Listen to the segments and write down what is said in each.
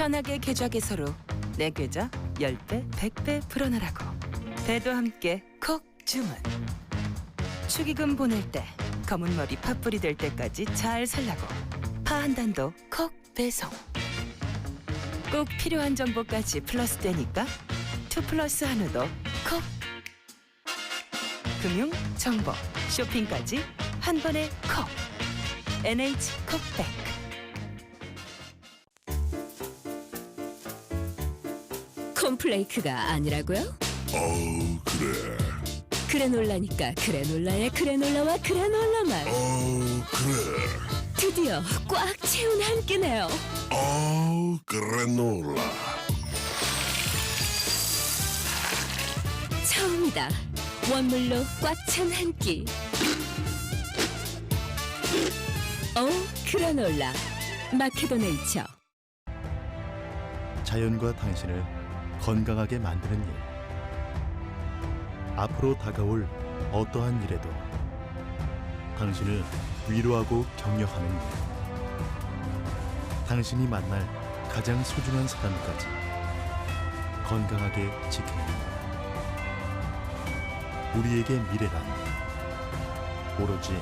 편하게 계좌 개설로 내 계좌 10배, 100배 불어나라고. 배도 함께 콕 주문. 축의금 보낼 때 검은 머리 팥불이 될 때까지 잘 살라고. 파 한 단도 콕 배송. 꼭 필요한 정보까지 플러스 되니까 2플러스 한우도 콕. 금융, 정보, 쇼핑까지 한 번에 콕. NH콕백. 콘플레이크가 아니라고요? 그래. 그래놀라니까 그래놀라의 그래놀라와 그래놀라만 그래. 드디어 꽉 채운 한 끼네요. 그래놀라. 처음이다. 원물로 꽉 찬 한 끼. 그래놀라 마케도 네이처. 자연과 당신을 건강하게 만드는 일. 앞으로 다가올 어떠한 일에도 당신을 위로하고 격려하는 일. 당신이 만날 가장 소중한 사람까지 건강하게 지키는 일. 우리에게 미래란 오로지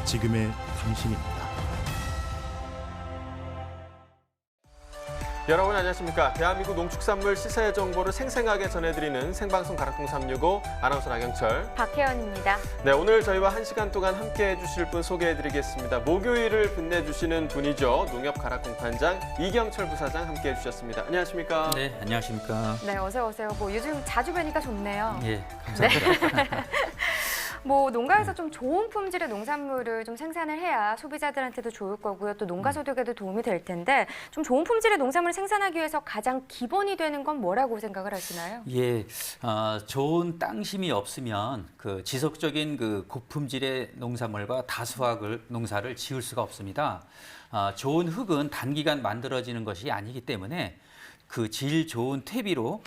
지금의 당신입니다. 여러분 안녕하십니까. 대한민국 농축산물 시세 정보를 생생하게 전해드리는 생방송 가락동 365 아나운서 나경철, 박혜연입니다. 네, 오늘 저희와 1시간 동안 함께해 주실 분 소개해드리겠습니다. 목요일을 빛내주시는 분이죠. 농협 가락공판장 이경철 부사장 함께해 주셨습니다. 안녕하십니까. 네, 안녕하십니까. 네, 어서 오세요. 요즘 자주 뵈니까 좋네요. 예, 감사합니다. 농가에서 좀 좋은 품질의 농산물을 좀 생산을 해야 소비자들한테도 좋을 거고요. 또 농가 소득에도 도움이 될 텐데 좀 좋은 품질의 농산물을 생산하기 위해서 가장 기본이 되는 건 뭐라고 생각을 하시나요? 예, 좋은 땅심이 없으면 그 지속적인 그 고품질의 농산물과 다수학을 농사를 지을 수가 없습니다. 좋은 흙은 단기간 만들어지는 것이 아니기 때문에 그 질 좋은 퇴비로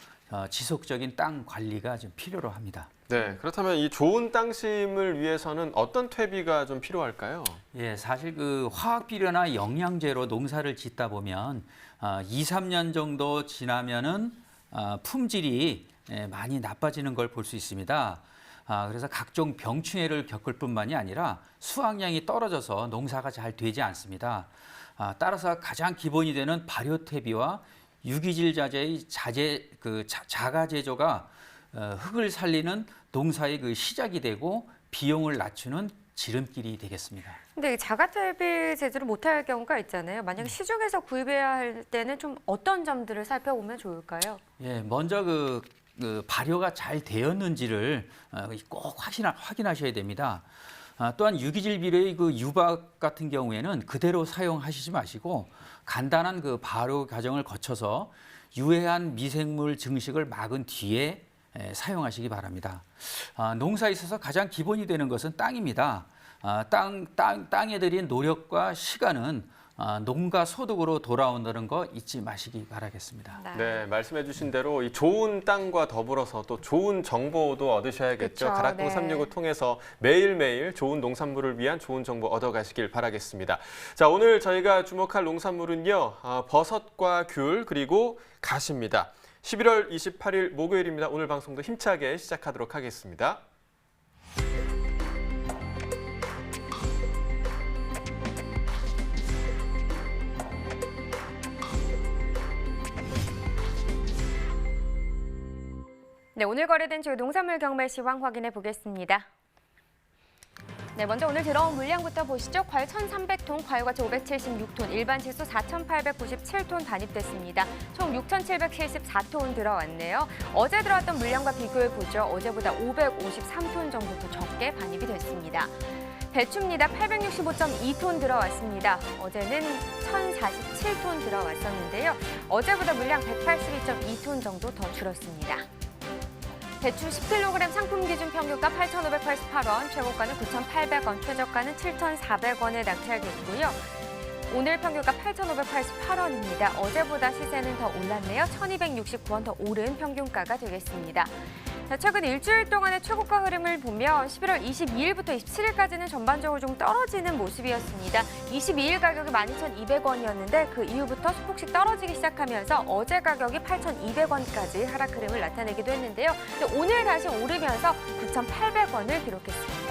지속적인 땅 관리가 좀 필요로 합니다. 네, 그렇다면 이 좋은 땅심을 위해서는 어떤 퇴비가 좀 필요할까요? 예, 사실 그 화학 비료나 영양제로 농사를 짓다 보면 2, 3년 정도 지나면은 품질이 많이 나빠지는 걸 볼 수 있습니다. 그래서 각종 병충해를 겪을 뿐만이 아니라 수확량이 떨어져서 농사가 잘 되지 않습니다. 따라서 가장 기본이 되는 발효 퇴비와 유기질 자재의 자가 제조가 흙을 살리는 농사의 그 시작이 되고 비용을 낮추는 지름길이 되겠습니다. 근데 이 자가퇴비 제조를 못할 경우가 있잖아요. 만약 시중에서 구입해야 할 때는 좀 어떤 점들을 살펴보면 좋을까요? 예, 먼저 그 발효가 잘 되었는지를 꼭 확인하셔야 됩니다. 또한 유기질 비료의 그 유박 같은 경우에는 그대로 사용하시지 마시고 간단한 그 발효 과정을 거쳐서 유해한 미생물 증식을 막은 뒤에 사용하시기 바랍니다. 농사에 있어서 가장 기본이 되는 것은 땅입니다. 땅에 들인 노력과 시간은 농가 소득으로 돌아온다는 거 잊지 마시기 바라겠습니다. 네, 말씀해 주신 대로 이 좋은 땅과 더불어서 또 좋은 정보도 얻으셔야겠죠. 가락동 365 통해서 매일매일 좋은 농산물을 위한 좋은 정보 얻어가시길 바라겠습니다. 자, 오늘 저희가 주목할 농산물은요. 버섯과 귤 그리고 가시입니다. 11월 28일 목요일입니다. 오늘 방송도 힘차게 시작하도록 하겠습니다. 네, 오늘 거래된 주요 농산물 경매 시황 확인해 보겠습니다. 네, 먼저 오늘 들어온 물량부터 보시죠. 과일 1,300톤, 과일과채 576톤, 일반 질소 4,897톤 반입됐습니다. 총 6,774톤 들어왔네요. 어제 들어왔던 물량과 비교해 보죠. 어제보다 553톤 정도 더 적게 반입이 됐습니다. 배추입니다. 865.2톤 들어왔습니다. 어제는 1,047톤 들어왔었는데요. 어제보다 물량 182.2톤 정도 더 줄었습니다. 배추 10kg 상품 기준 평균가 8,588원, 최고가는 9,800원, 최저가는 7,400원에 낙찰됐고요. 오늘 평균가 8,588원입니다. 어제보다 시세는 더 올랐네요. 1,269원 더 오른 평균가가 되겠습니다. 자, 최근 일주일 동안의 최고가 흐름을 보면 11월 22일부터 27일까지는 전반적으로 좀 떨어지는 모습이었습니다. 22일 가격이 12,200원이었는데 그 이후부터 소폭씩 떨어지기 시작하면서 어제 가격이 8,200원까지 하락 흐름을 나타내기도 했는데요. 근데 오늘 다시 오르면서 9,800원을 기록했습니다.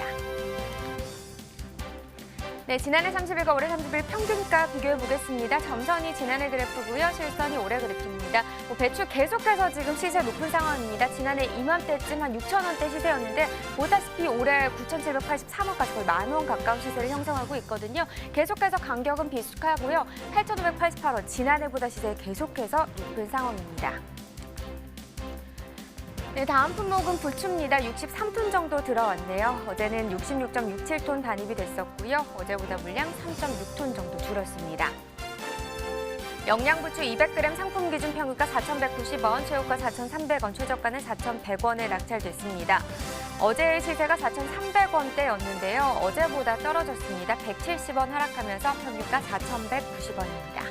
네, 지난해 30일과 올해 30일 평균가 비교해 보겠습니다. 점선이 지난해 그래프고요. 실선이 올해 그래프입니다. 배추 계속해서 지금 시세 높은 상황입니다. 지난해 이맘때쯤 한 6,000원대 시세였는데 보다시피 올해 9,783원까지 거의 10,000원 가까운 시세를 형성하고 있거든요. 계속해서 간격은 비슷하고요. 8,588원, 지난해보다 시세 계속해서 높은 상황입니다. 네, 다음 품목은 부추입니다. 63톤 정도 들어왔네요. 어제는 66.67톤 반입이 됐었고요. 어제보다 물량 3.6톤 정도 줄었습니다. 영양부추 200g 상품 기준 평균가 4,190원, 최고가 4,300원, 최저가는 4,100원에 낙찰됐습니다. 어제의 시세가 4,300원대였는데요. 어제보다 떨어졌습니다. 170원 하락하면서 평균가 4,190원입니다.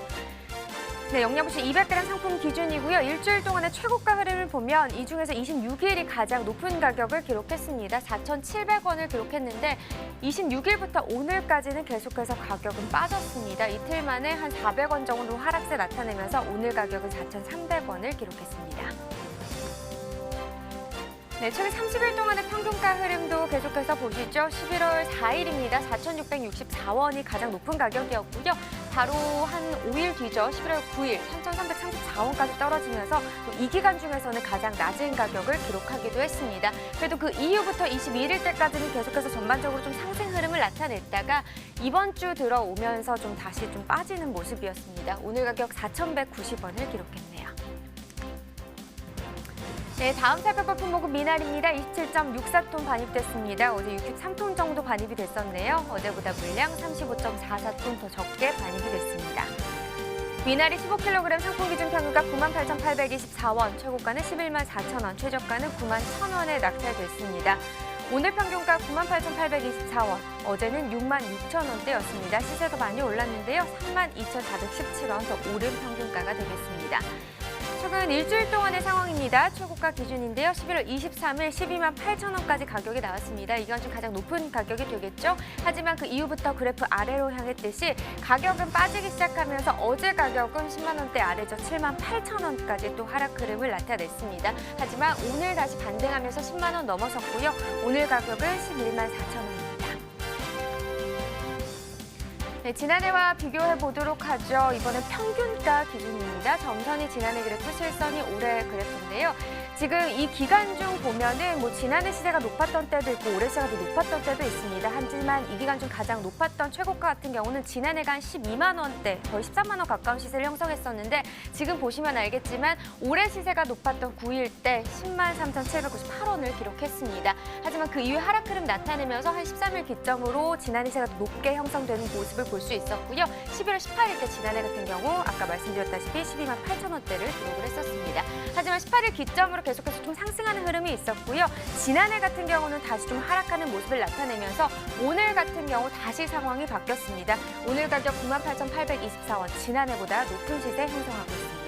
네, 영양부추 200g 상품 기준이고요. 일주일 동안의 최고가 흐름을 보면 이 중에서 26일이 가장 높은 가격을 기록했습니다. 4,700원을 기록했는데 26일부터 오늘까지는 계속해서 가격은 빠졌습니다. 이틀 만에 한 400원 정도 하락세 나타내면서 오늘 가격은 4,300원을 기록했습니다. 네, 최근 30일 동안의 평균가 흐름도 계속해서 보시죠. 11월 4일입니다. 4,664원이 가장 높은 가격이었고요. 바로 한 5일 뒤죠. 11월 9일 3,334원까지 떨어지면서 이 기간 중에서는 가장 낮은 가격을 기록하기도 했습니다. 그래도 그 이후부터 21일 때까지는 계속해서 전반적으로 좀 상승 흐름을 나타냈다가 이번 주 들어오면서 좀 다시 좀 빠지는 모습이었습니다. 오늘 가격 4,190원을 기록했네요. 네, 다음 살펴볼 품목은 미나리입니다. 27.64톤 반입됐습니다. 어제 63톤 정도 반입이 됐었네요. 어제보다 물량 35.44톤 더 적게 반입이 됐습니다. 미나리 15kg 상품 기준 평균가 98,824원, 최고가는 114,000원, 최저가는 91,000원에 낙찰됐습니다. 오늘 평균가 98,824원, 어제는 66,000원대였습니다. 시세가 많이 올랐는데요. 32,417원 더 오른 평균가가 되겠습니다. 최근 일주일 동안의 상황입니다. 최고가 기준인데요. 11월 23일 128,000원까지 가격이 나왔습니다. 이건 좀 가장 높은 가격이 되겠죠. 하지만 그 이후부터 그래프 아래로 향했듯이 가격은 빠지기 시작하면서 어제 가격은 10만 원대 아래죠. 78,000원까지 또 하락 흐름을 나타냈습니다. 하지만 오늘 다시 반등하면서 10만 원 넘어섰고요. 오늘 가격은 114,000원입니다. 네, 지난해와 비교해 보도록 하죠. 이번엔 평균가 기준입니다. 점선이 지난해 그래프, 실선이 올해 그래프인데요. 지금 이 기간 중 보면은 지난해 시세가 높았던 때도 있고 올해 시세가 더 높았던 때도 있습니다. 하지만 이 기간 중 가장 높았던 최고가 같은 경우는 지난해가 한 12만 원대, 거의 13만 원 가까운 시세를 형성했었는데 지금 보시면 알겠지만 올해 시세가 높았던 9일 때 103,798원을 기록했습니다. 하지만 그 이후에 하락 흐름 나타내면서 한 13일 기점으로 지난해 시세가 높게 형성되는 모습을 볼 수 있었고요. 11월 18일 때 지난해 같은 경우 아까 말씀드렸다시피 128,000원대를 기록을 했었습니다. 하지만 18일 기점으로 계속해서 좀 상승하는 흐름이 있었고요. 지난해 같은 경우는 다시 좀 하락하는 모습을 나타내면서 오늘 같은 경우 다시 상황이 바뀌었습니다. 오늘 가격 98,824원, 지난해보다 높은 시세 형성하고 있습니다.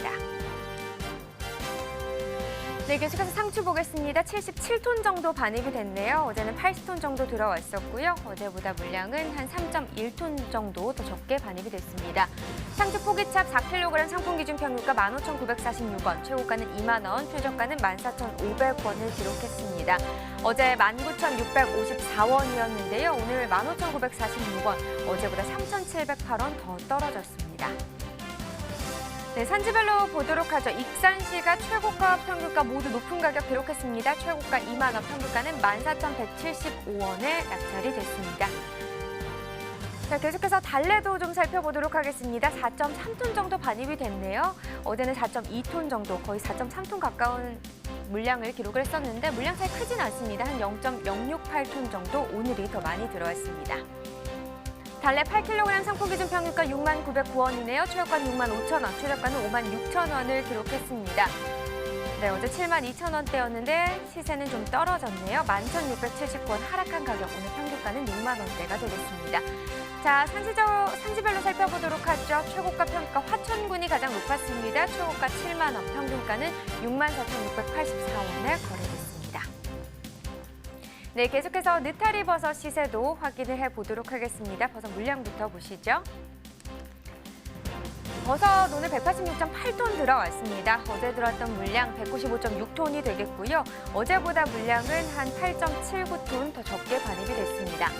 네, 계속해서 상추 보겠습니다. 77톤 정도 반입이 됐네요. 어제는 80톤 정도 들어왔었고요. 어제보다 물량은 한 3.1톤 정도 더 적게 반입이 됐습니다. 상추 포기찹 4kg 상품 기준 평균가 15,946원, 최고가는 2만 원, 최저가는 14,500원을 기록했습니다. 어제 19,654원이었는데요. 오늘 15,946원, 어제보다 3,708원 더 떨어졌습니다. 네, 산지별로 보도록 하죠. 익산시가 최고가 평균가 모두 높은 가격 기록했습니다. 최고가 2만 원, 평균가는 14,175원에 낙찰이 됐습니다. 자, 계속해서 달래도 좀 살펴보도록 하겠습니다. 4.3톤 정도 반입이 됐네요. 어제는 4.2톤 정도, 거의 4.3톤 가까운 물량을 기록을 했었는데 물량 차이 크진 않습니다. 한 0.068톤 정도 오늘이 더 많이 들어왔습니다. 달래 8kg 상품 기준 평균가 69,909원이네요. 최고가는 65,000원, 최저가는 56,000원을 기록했습니다. 네, 어제 72,000원대였는데 시세는 좀 떨어졌네요. 11,679원 하락한 가격, 오늘 평균가는 6만 원대가 되겠습니다. 자, 산지별로 살펴보도록 하죠. 최고가 평균가 화천군이 가장 높았습니다. 최고가 7만 원, 평균가는 64,684원에 거래됐습니다. 네, 계속해서 느타리 버섯 시세도 확인을 해보도록 하겠습니다. 버섯 물량부터 보시죠. 버섯 오늘 186.8톤 들어왔습니다. 어제 들어왔던 물량 195.6톤이 되겠고요. 어제보다 물량은 한 8.79톤 더 적게 반입이 됐습니다.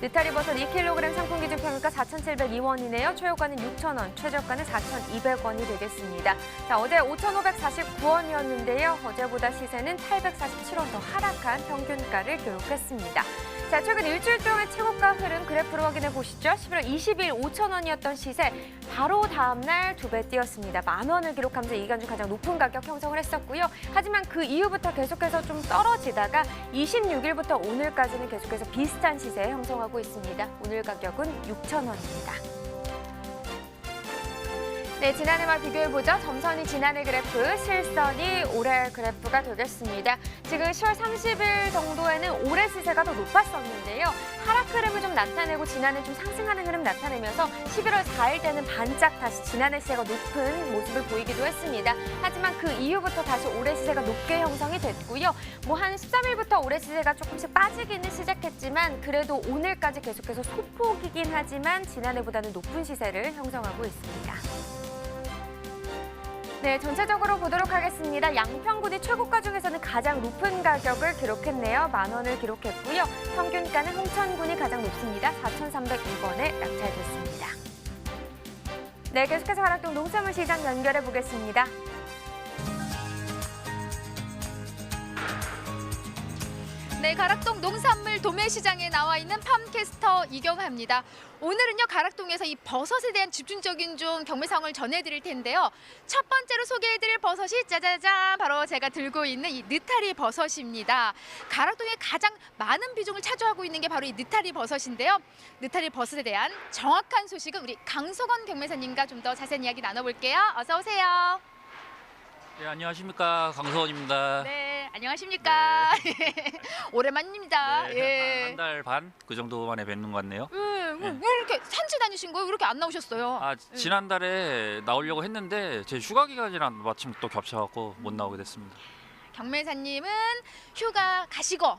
느타리 버섯 2kg 상품 기준 평균가 4,702원이네요. 최고가는 6,000원, 최저가는 4,200원이 되겠습니다. 자, 어제 5,549원이었는데요. 어제보다 시세는 847원 더 하락한 평균가를 기록했습니다. 자, 최근 일주일 동안 최고가 흐름 그래프로 확인해 보시죠. 11월 20일 5,000원이었던 시세 바로 다음 날 2배 뛰었습니다. 10,000원을 기록하면서 이 기간 중 가장 높은 가격 형성을 했었고요. 하지만 그 이후부터 계속해서 좀 떨어지다가 26일부터 오늘까지는 계속해서 비슷한 시세 형성하고 있습니다. 오늘 가격은 6,000원입니다. 네, 지난해와 비교해보죠. 점선이 지난해 그래프, 실선이 올해 그래프가 되겠습니다. 지금 10월 30일 정도에는 올해 시세가 더 높았었는데요. 하락 흐름을 좀 나타내고 지난해 좀 상승하는 흐름 나타내면서 11월 4일 때는 반짝 다시 지난해 시세가 높은 모습을 보이기도 했습니다. 하지만 그 이후부터 다시 올해 시세가 높게 형성이 됐고요. 뭐 한 13일부터 올해 시세가 조금씩 빠지기는 시작했지만 그래도 오늘까지 계속해서 소폭이긴 하지만 지난해보다는 높은 시세를 형성하고 있습니다. 네, 전체적으로 보도록 하겠습니다. 양평군이 최고가 중에서는 가장 높은 가격을 기록했네요. 10,000원을 기록했고요. 평균가는 홍천군이 가장 높습니다. 4,306원에 낙찰됐습니다. 네, 계속해서 가락동 농산물 시장 연결해 보겠습니다. 네, 가락동 농산물 도매시장에 나와 있는 팜캐스터 이경하입니다. 오늘은요, 가락동에서 이 버섯에 대한 집중적인 좀 경매 상황을 전해드릴 텐데요. 첫 번째로 소개해드릴 버섯이 짜자잔 바로 제가 들고 있는 이 느타리 버섯입니다. 가락동에 가장 많은 비중을 차지하고 있는 게 바로 이 느타리 버섯인데요. 느타리 버섯에 대한 정확한 소식은 우리 강석원 경매사님과 좀 더 자세한 이야기 나눠볼게요. 어서 오세요. 네, 안녕하십니까. 강서원입니다. 네, 안녕하십니까. 오랜만입니다. 네, 예. 한 달 반 그 정도 만에 뵙는 것 같네요. 왜 이렇게 산지 다니신 거예요? 왜 이렇게 안 나오셨어요? 아, 지난달에 나오려고 했는데 제 휴가 기간이랑 마침 또 겹쳐갖고 못 나오게 됐습니다. 경매사님은 휴가 가시고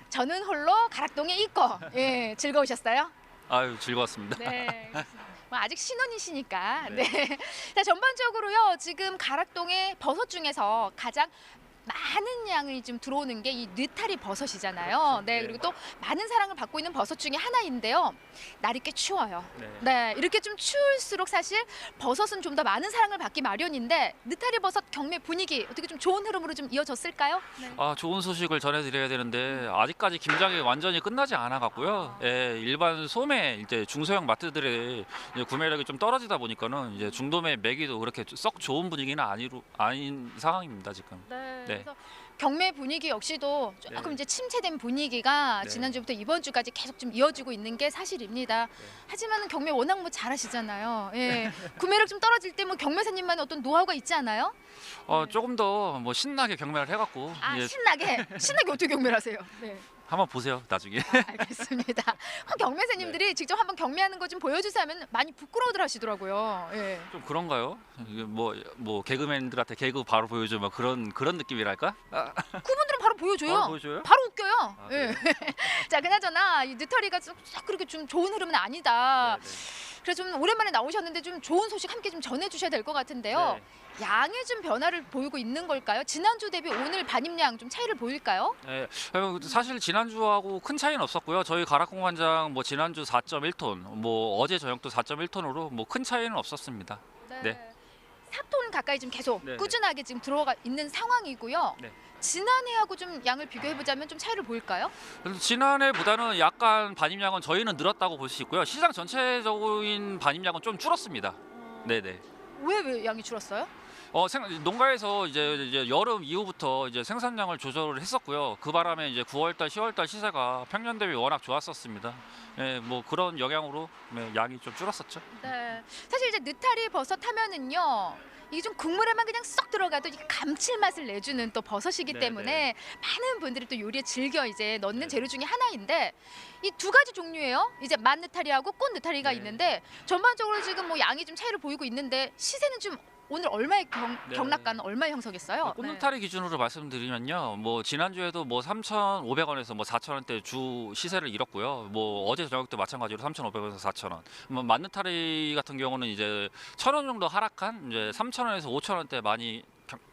저는 홀로 가락동에 있고 예, 즐거우셨어요? 아유, 즐거웠습니다. 네. 뭐 아직 신혼이시니까. 네. 네. 자, 전반적으로요. 지금 가락동의 버섯 중에서 가장 많은 양이 좀 들어오는 게 이 느타리 버섯이잖아요. 그렇죠. 네, 네. 그리고 또 많은 사랑을 받고 있는 버섯 중에 하나인데요. 날이 꽤 추워요. 네, 이렇게 좀 추울수록 사실 버섯은 좀 더 많은 사랑을 받기 마련인데 느타리 버섯 경매 분위기 어떻게 좀 좋은 흐름으로 좀 이어졌을까요? 네. 아, 좋은 소식을 전해드려야 되는데 아직까지 김장이 완전히 끝나지 않아갖고요. 예, 일반 소매 이제 중소형 마트들의 이제 구매력이 좀 떨어지다 보니까는 이제 중도매 매기도 그렇게 썩 좋은 분위기는 아닌 상황입니다 지금. 네. 네. 그래서 경매 분위기 역시도 조금 네. 이제 침체된 분위기가 네. 지난주부터 이번 주까지 계속 좀 이어지고 있는 게 사실입니다. 네. 하지만 경매 워낙 뭐 잘하시잖아요. 예. 구매력 좀 떨어질 때 뭐 경매사님만의 어떤 노하우가 있지 않아요? 조금 더 뭐 신나게 경매를 해갖고 아, 이제 신나게 어떻게 경매를 하세요? 네. 한번 보세요 나중에. 알겠습니다. 경매사님들이 직접 한번 경매하는 거 좀 보여주세요 하면 많이 부끄러워들 하시더라고요. 예. 좀 그런가요? 이게 뭐 개그맨들한테 개그 바로 보여주면 그런 느낌이랄까? 그분들은 바로 보여줘요. 바로 보여줘요? 바로 웃겨요. 아, 예. 자, 그나저나 이 느타리가 싹 그렇게 좀 좋은 흐름은 아니다. 네, 그래서 좀 오랜만에 나오셨는데 좀 좋은 소식 함께 좀 전해주셔야 될 것 같은데요. 네. 양에 좀 변화를 보이고 있는 걸까요? 지난주 대비 오늘 반입량 좀 차이를 보일까요? 네. 사실 지난주하고 큰 차이는 없었고요. 저희 가락공관장 뭐 지난주 4.1톤, 뭐 어제 저녁도 4.1톤으로 뭐 큰 차이는 없었습니다. 네. 4톤 가까이 좀 계속 네, 네. 꾸준하게 지금 들어가 있는 상황이고요. 네. 지난해하고 좀 양을 비교해보자면 좀 차이를 보일까요? 그래서 지난해보다는 약간 반입량은 저희는 늘었다고 볼 수 있고요. 시장 전체적인 반입량은 좀 줄었습니다. 네네. 왜 양이 줄었어요? 농가에서 이제 여름 이후부터 이제 생산량을 조절을 했었고요. 그 바람에 이제 9월달, 10월달 시세가 평년 대비 워낙 좋았었습니다. 예, 뭐 그런 영향으로 양이 좀 줄었었죠. 네. 사실 이제 느타리 버섯 하면은요. 이게 좀 국물에만 그냥 쏙 들어가도 이 감칠맛을 내주는 또 버섯이기 네, 때문에 많은 분들이 또 요리에 즐겨 이제 넣는 네. 재료 중에 하나인데 이 두 가지 종류예요. 이제 만 느타리하고 꽃 느타리가 네. 있는데 전반적으로 지금 뭐 양이 좀 차이를 보이고 있는데 시세는 좀 오늘 얼마의 네. 경락가는 얼마에 형성했어요? 꽃느타리 기준으로 말씀드리면요, 뭐 지난주에도 뭐 3,500원에서 뭐 4,000원대 주 시세를 잃었고요. 뭐 어제 저녁도 마찬가지로 3,500원에서 4,000원. 뭐 만느타리 같은 경우는 이제 1,000원 정도 하락한 이제 3,000원에서 5,000원대 많이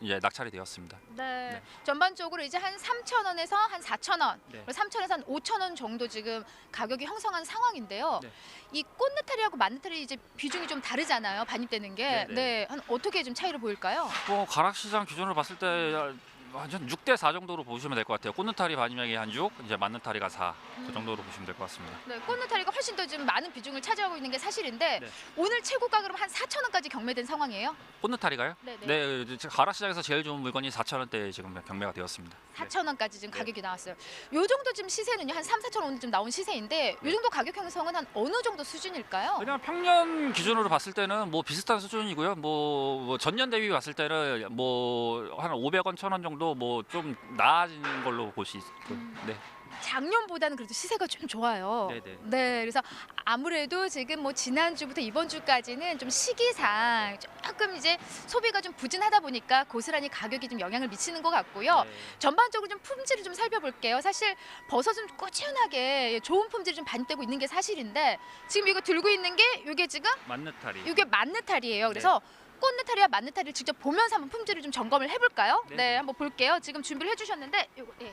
이제 낙찰이 되었습니다. 네. 전반적으로 이제 한 3,000원에서 한 4,000원, 네. 그리고 3,000원에서 한 5,000원 정도 지금 가격이 형성한 상황인데요. 네. 이 꽃느타리하고 만느타리 이제 비중이 좀 다르잖아요. 반입되는 게. 네네. 네. 한 어떻게 좀 차이를 보일까요? 뭐 가락시장 기준으로 봤을 때 한 6대 4 정도로 보시면 될 것 같아요. 꽃느타리 반입량이 한 6, 이제 만느타리가 4, 그 정도로 보시면 될 것 같습니다. 네, 꽃느타리가 훨씬 더 좀 많은 비중을 차지하고 있는 게 사실인데 네. 오늘 최고가 그럼 한 4,000원까지 경매된 상황이에요? 꽃느타리가요? 네네. 네, 지금 가락시장에서 제일 좋은 물건이 4,000원대에 지금 경매가 되었습니다. 4,000원까지 지금 네. 가격이 나왔어요. 요 정도 지금 시세는요, 한 3, 4,000원 오늘 좀 나온 시세인데 요 정도 가격 형성은 한 어느 정도 수준일까요? 그냥 평년 기준으로 봤을 때는 뭐 비슷한 수준이고요. 뭐 전년 대비 봤을 때는 뭐 한 500원, 1,000원 정도 뭐 좀 나아진 걸로 볼 수 있고. 네. 작년보다는 그래도 시세가 좀 좋아요. 네네. 네, 그래서 아무래도 지금 뭐 지난주부터 이번 주까지는 좀 시기상 조금 이제 소비가 좀 부진하다 보니까 고스란히 가격이 좀 영향을 미치는 것 같고요. 네. 전반적으로 좀 품질을 좀 살펴볼게요. 사실 버섯은 꾸준하게 좋은 품질이 좀 반대고 있는 게 사실인데 지금 이거 들고 있는 게 이게 지금 만느타리. 이게 만느타리예요. 그래서 꽃느타리와 만느타리를 직접 보면서 한번 품질을 좀 점검을 해볼까요? 네. 네, 한번 볼게요. 지금 준비를 해주셨는데 이거 예.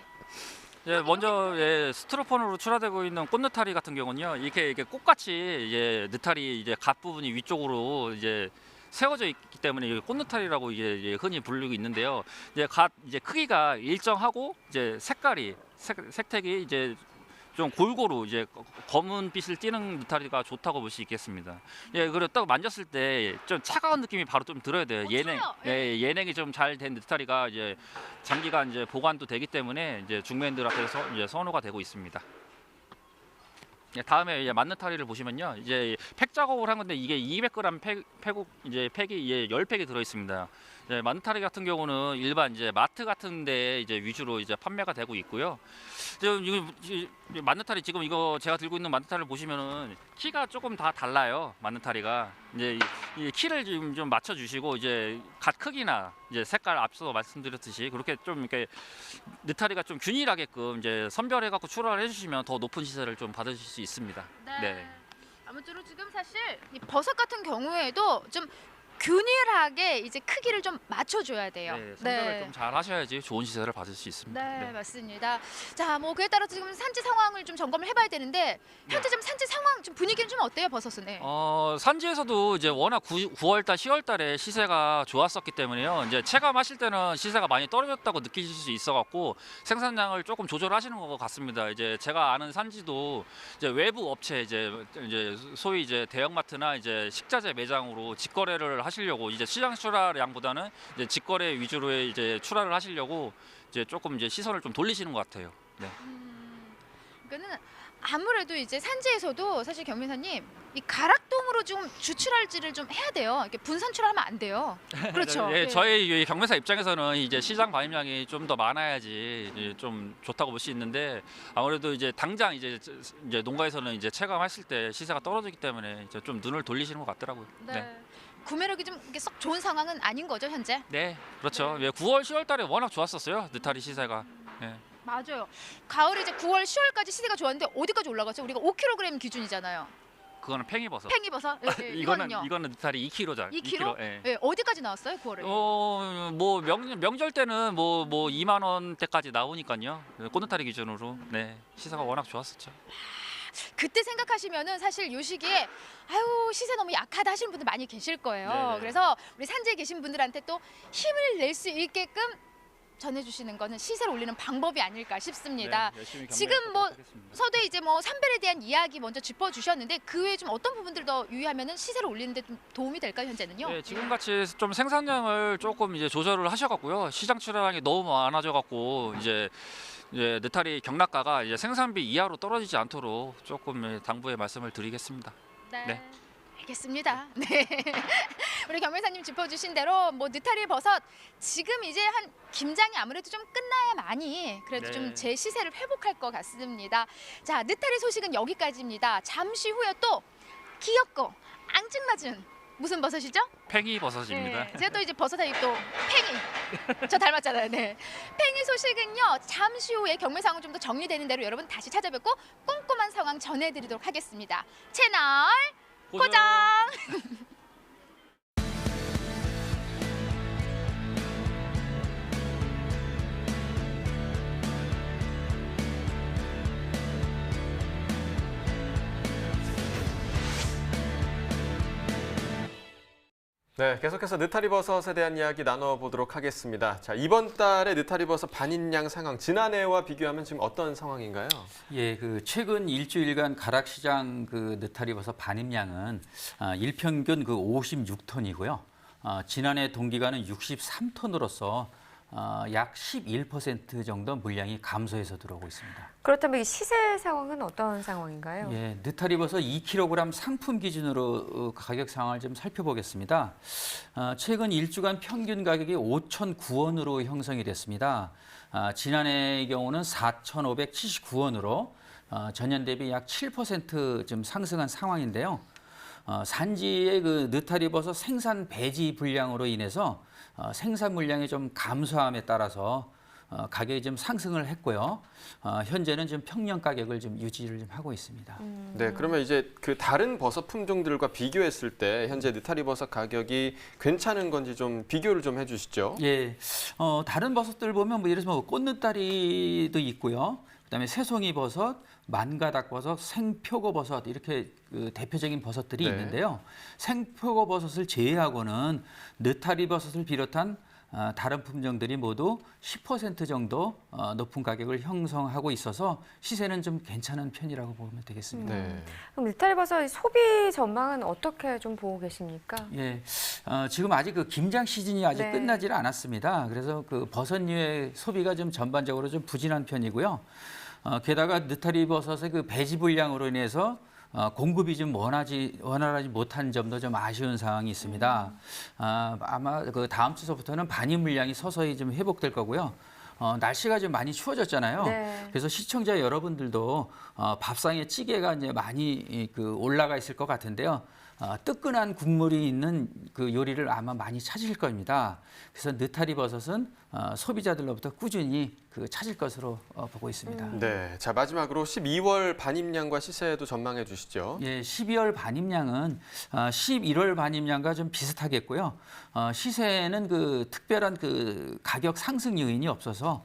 예, 먼저 스티로폼으로 출하되고 있는 꽃느타리 같은 경우는요, 이렇게 꽃같이 이제 느타리 이제 갓 부분이 위쪽으로 이제 세워져 있기 때문에 이게 꽃느타리라고 이제 흔히 부르고 있는데요. 이제 크기가 일정하고 이제 색택이 이제 좀 골고루 이제 검은 빛을 띠는 느타리가 좋다고 볼 수 있겠습니다. 예, 그리고 딱 만졌을 때 좀 차가운 느낌이 바로 좀 들어야 돼요. 예냉이 좀 잘 된 느타리가 이제 장기간 이제 보관도 되기 때문에 이제 중매인들한테서 이제 선호가 되고 있습니다. 예, 다음에 이제 만느타리를 보시면요, 이제 팩 작업을 한 건데 이게 200g 팩이 이제 10팩이 들어 있습니다. 예, 만느타리 같은 경우는 일반 이제 마트 같은데 이제 위주로 이제 판매가 되고 있고요. 지금 이거 만느타리 지금 이거 제가 들고 있는 만느타리를 보시면은 키가 조금 다 달라요. 만느타리가 이제 이 키를 좀 맞춰 주시고 이제 갓 크기나 이제 색깔 앞서 말씀드렸듯이 그렇게 좀 이렇게 느타리가 좀 균일하게끔 이제 선별해 갖고 출하를 해주시면 더 높은 시세를 좀 받으실 수 있습니다. 네. 아무쪼록 지금 사실 이 버섯 같은 경우에도 좀 균일하게 이제 크기를 좀 맞춰줘야 돼요. 네, 선별을 좀 잘 하셔야지 좋은 시세를 받을 수 있습니다. 네, 맞습니다. 자, 뭐 그에 따라서 지금 산지 상황을 좀 점검을 해봐야 되는데 현재 좀 산지 상황, 좀 분위기는 좀 어때요, 버섯은? 산지에서도 이제 워낙 9월달, 10월달에 시세가 좋았었기 때문에요. 이제 체감하실 때는 시세가 많이 떨어졌다고 느끼실 수 있어갖고 생산량을 조금 조절하시는 것 같습니다. 이제 제가 아는 산지도 이제 외부 업체 이제 소위 이제 대형마트나 이제 식자재 매장으로 직거래를 하시려고 이제 시장 출하량보다는 이제 직거래 위주로 이제 출하를 하시려고 이제 조금 이제 시선을 좀 돌리시는 것 같아요. 네. 그러니까는 아무래도 이제 산지에서도 사실 경매사님 이 가락동으로 좀 주출할지를 좀 해야 돼요. 이렇게 분산출하면 안 돼요. 그렇죠. 예, 저희 경매사 입장에서는 이제 시장 반입량이 좀 더 많아야지 이제 좀 좋다고 볼 수 있는데 아무래도 이제 당장 이제 농가에서는 이제 체감하실 때 시세가 떨어지기 때문에 이제 좀 눈을 돌리시는 것 같더라고요. 네. 구매력이 좀 이렇게 썩 좋은 상황은 아닌 거죠, 현재? 네, 그렇죠. 예, 9월, 10월달에 워낙 좋았었어요. 느타리 시세가. 예. 맞아요. 가을에 이제 9월, 10월까지 시세가 좋았는데 어디까지 올라갔죠? 우리가 5kg 기준이잖아요. 그거는 팽이버섯. 팽이버섯. 예, 이거는 느타리 2kg잖아요. 2kg? 예. 예, 어디까지 나왔어요, 9월에? 뭐 명절 때는 뭐 2만 원대까지 나오니까요. 꽃느타리 기준으로. 네. 시세가 워낙 좋았었죠. 그때 생각하시면은 사실 요 시기에 아유 시세 너무 약하다 하시는 분들 많이 계실 거예요. 네네. 그래서 우리 산지에 계신 분들한테 또 힘을 낼 수 있게끔 전해주시는 거는 시세를 올리는 방법이 아닐까 싶습니다. 네, 열심히 지금 뭐 하겠습니다. 서두에 이제 뭐 선별에 대한 이야기 먼저 짚어주셨는데 그 외에 좀 어떤 부분들 더 유의하면은 시세를 올리는데 좀 도움이 될까요, 현재는요? 네, 지금 같이 좀 생산량을 조금 이제 조절을 하셔갖고요. 시장 출하량이 너무 많아져갖고 이제 느타리 경락가가 이제 생산비 이하로 떨어지지 않도록 조금 당부의 말씀을 드리겠습니다. 네. 알겠습니다. 네. 우리 경매사님 짚어주신 대로 뭐 느타리 버섯 지금 이제 한 김장이 아무래도 좀 끝나야 많이 그래도 네. 좀 제 시세를 회복할 것 같습니다. 자, 느타리 소식은 여기까지입니다. 잠시 후에 또 귀엽고 앙증맞은 무슨 버섯이죠? 팽이버섯입니다. 네, 제가 또 이제 버섯하니 또 팽이. 저 닮았잖아요. 네. 팽이 소식은요. 잠시 후에 경매 상황 좀 더 정리되는 대로 여러분 다시 찾아뵙고 꼼꼼한 상황 전해드리도록 하겠습니다. 채널 고정. 네, 계속해서 느타리버섯에 대한 이야기 나눠보도록 하겠습니다. 자, 이번 달에 느타리버섯 반입량 상황, 지난해와 비교하면 지금 어떤 상황인가요? 예, 그 최근 일주일간 가락시장 그 느타리버섯 반입량은 일평균 그 56톤이고요. 지난해 동기간은 63톤으로서 약 11% 정도 물량이 감소해서 들어오고 있습니다. 그렇다면 이 시세 상황은 어떤 상황인가요? 예, 느타리버섯 2kg 상품 기준으로 가격 상황을 좀 살펴보겠습니다. 최근 일주간 평균 가격이 5,009원으로 형성이 됐습니다. 지난해의 경우는 4,579원으로 전년 대비 약 7% 상승한 상황인데요. 산지의 그 느타리버섯 생산 배지 불량으로 인해서 생산 물량이 좀 감소함에 따라서 가격이 좀 상승을 했고요. 현재는 좀 평년 가격을 좀 유지를 좀 하고 있습니다. 네, 그러면 이제 그 다른 버섯 품종들과 비교했을 때 현재 느타리버섯 가격이 괜찮은 건지 좀 비교를 좀 해주시죠. 예, 다른 버섯들 보면 뭐 예를 들어서 꽃느타리도 있고요. 그다음에 새송이 버섯, 만가닥 버섯, 생표고 버섯 이렇게 그 대표적인 버섯들이 네. 있는데요. 생표고 버섯을 제외하고는 느타리 버섯을 비롯한 다른 품종들이 모두 10% 정도 높은 가격을 형성하고 있어서 시세는 좀 괜찮은 편이라고 보면 되겠습니다. 네. 그럼 느타리버섯 소비 전망은 어떻게 좀 보고 계십니까? 예, 지금 아직 그 김장 시즌이 아직 네. 끝나지를 않았습니다. 그래서 그 버섯류의 소비가 좀 전반적으로 좀 부진한 편이고요. 게다가 느타리 버섯의 그 배지 불량으로 인해서 공급이 좀 원활하지 못한 점도 좀 아쉬운 상황이 있습니다. 아마 그 다음 주서부터는 반입 물량이 서서히 좀 회복될 거고요. 날씨가 좀 많이 추워졌잖아요. 네. 그래서 시청자 여러분들도 밥상에 찌개가 이제 많이 그 올라가 있을 것 같은데요. 뜨끈한 국물이 있는 그 요리를 아마 많이 찾으실 겁니다. 그래서 느타리 버섯은 소비자들로부터 꾸준히 그 찾을 것으로 보고 있습니다. 네, 자 마지막으로 12월 반입량과 시세도 전망해 주시죠. 예, 12월 반입량은 11월 반입량과 좀 비슷하겠고요. 시세는 그 특별한 그 가격 상승 요인이 없어서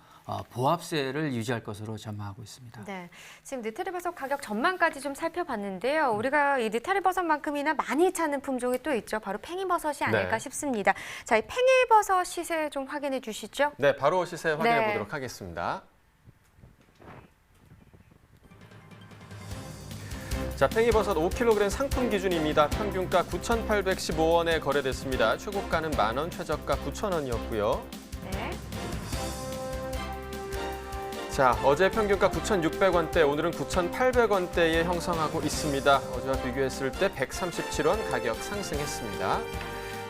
보합세를 유지할 것으로 전망하고 있습니다. 네, 지금 느타리버섯 가격 전망까지 좀 살펴봤는데요. 우리가 이 느타리버섯만큼이나 많이 찾는 품종이 또 있죠. 바로 팽이버섯이 아닐까 네. 싶습니다. 자, 이 팽이버섯 시세 좀 확인해 주시죠. 네, 바로 시세 확인해 네. 보도록 하겠습니다. 자, 팽이버섯 5kg 상품 기준입니다. 평균가 9,815원에 거래됐습니다. 최고가는 10,000원, 최저가 9,000원이었고요. 네. 자, 어제 평균가 9,600원대, 오늘은 9,800원대에 형성하고 있습니다. 어제와 비교했을 때 137원 가격 상승했습니다.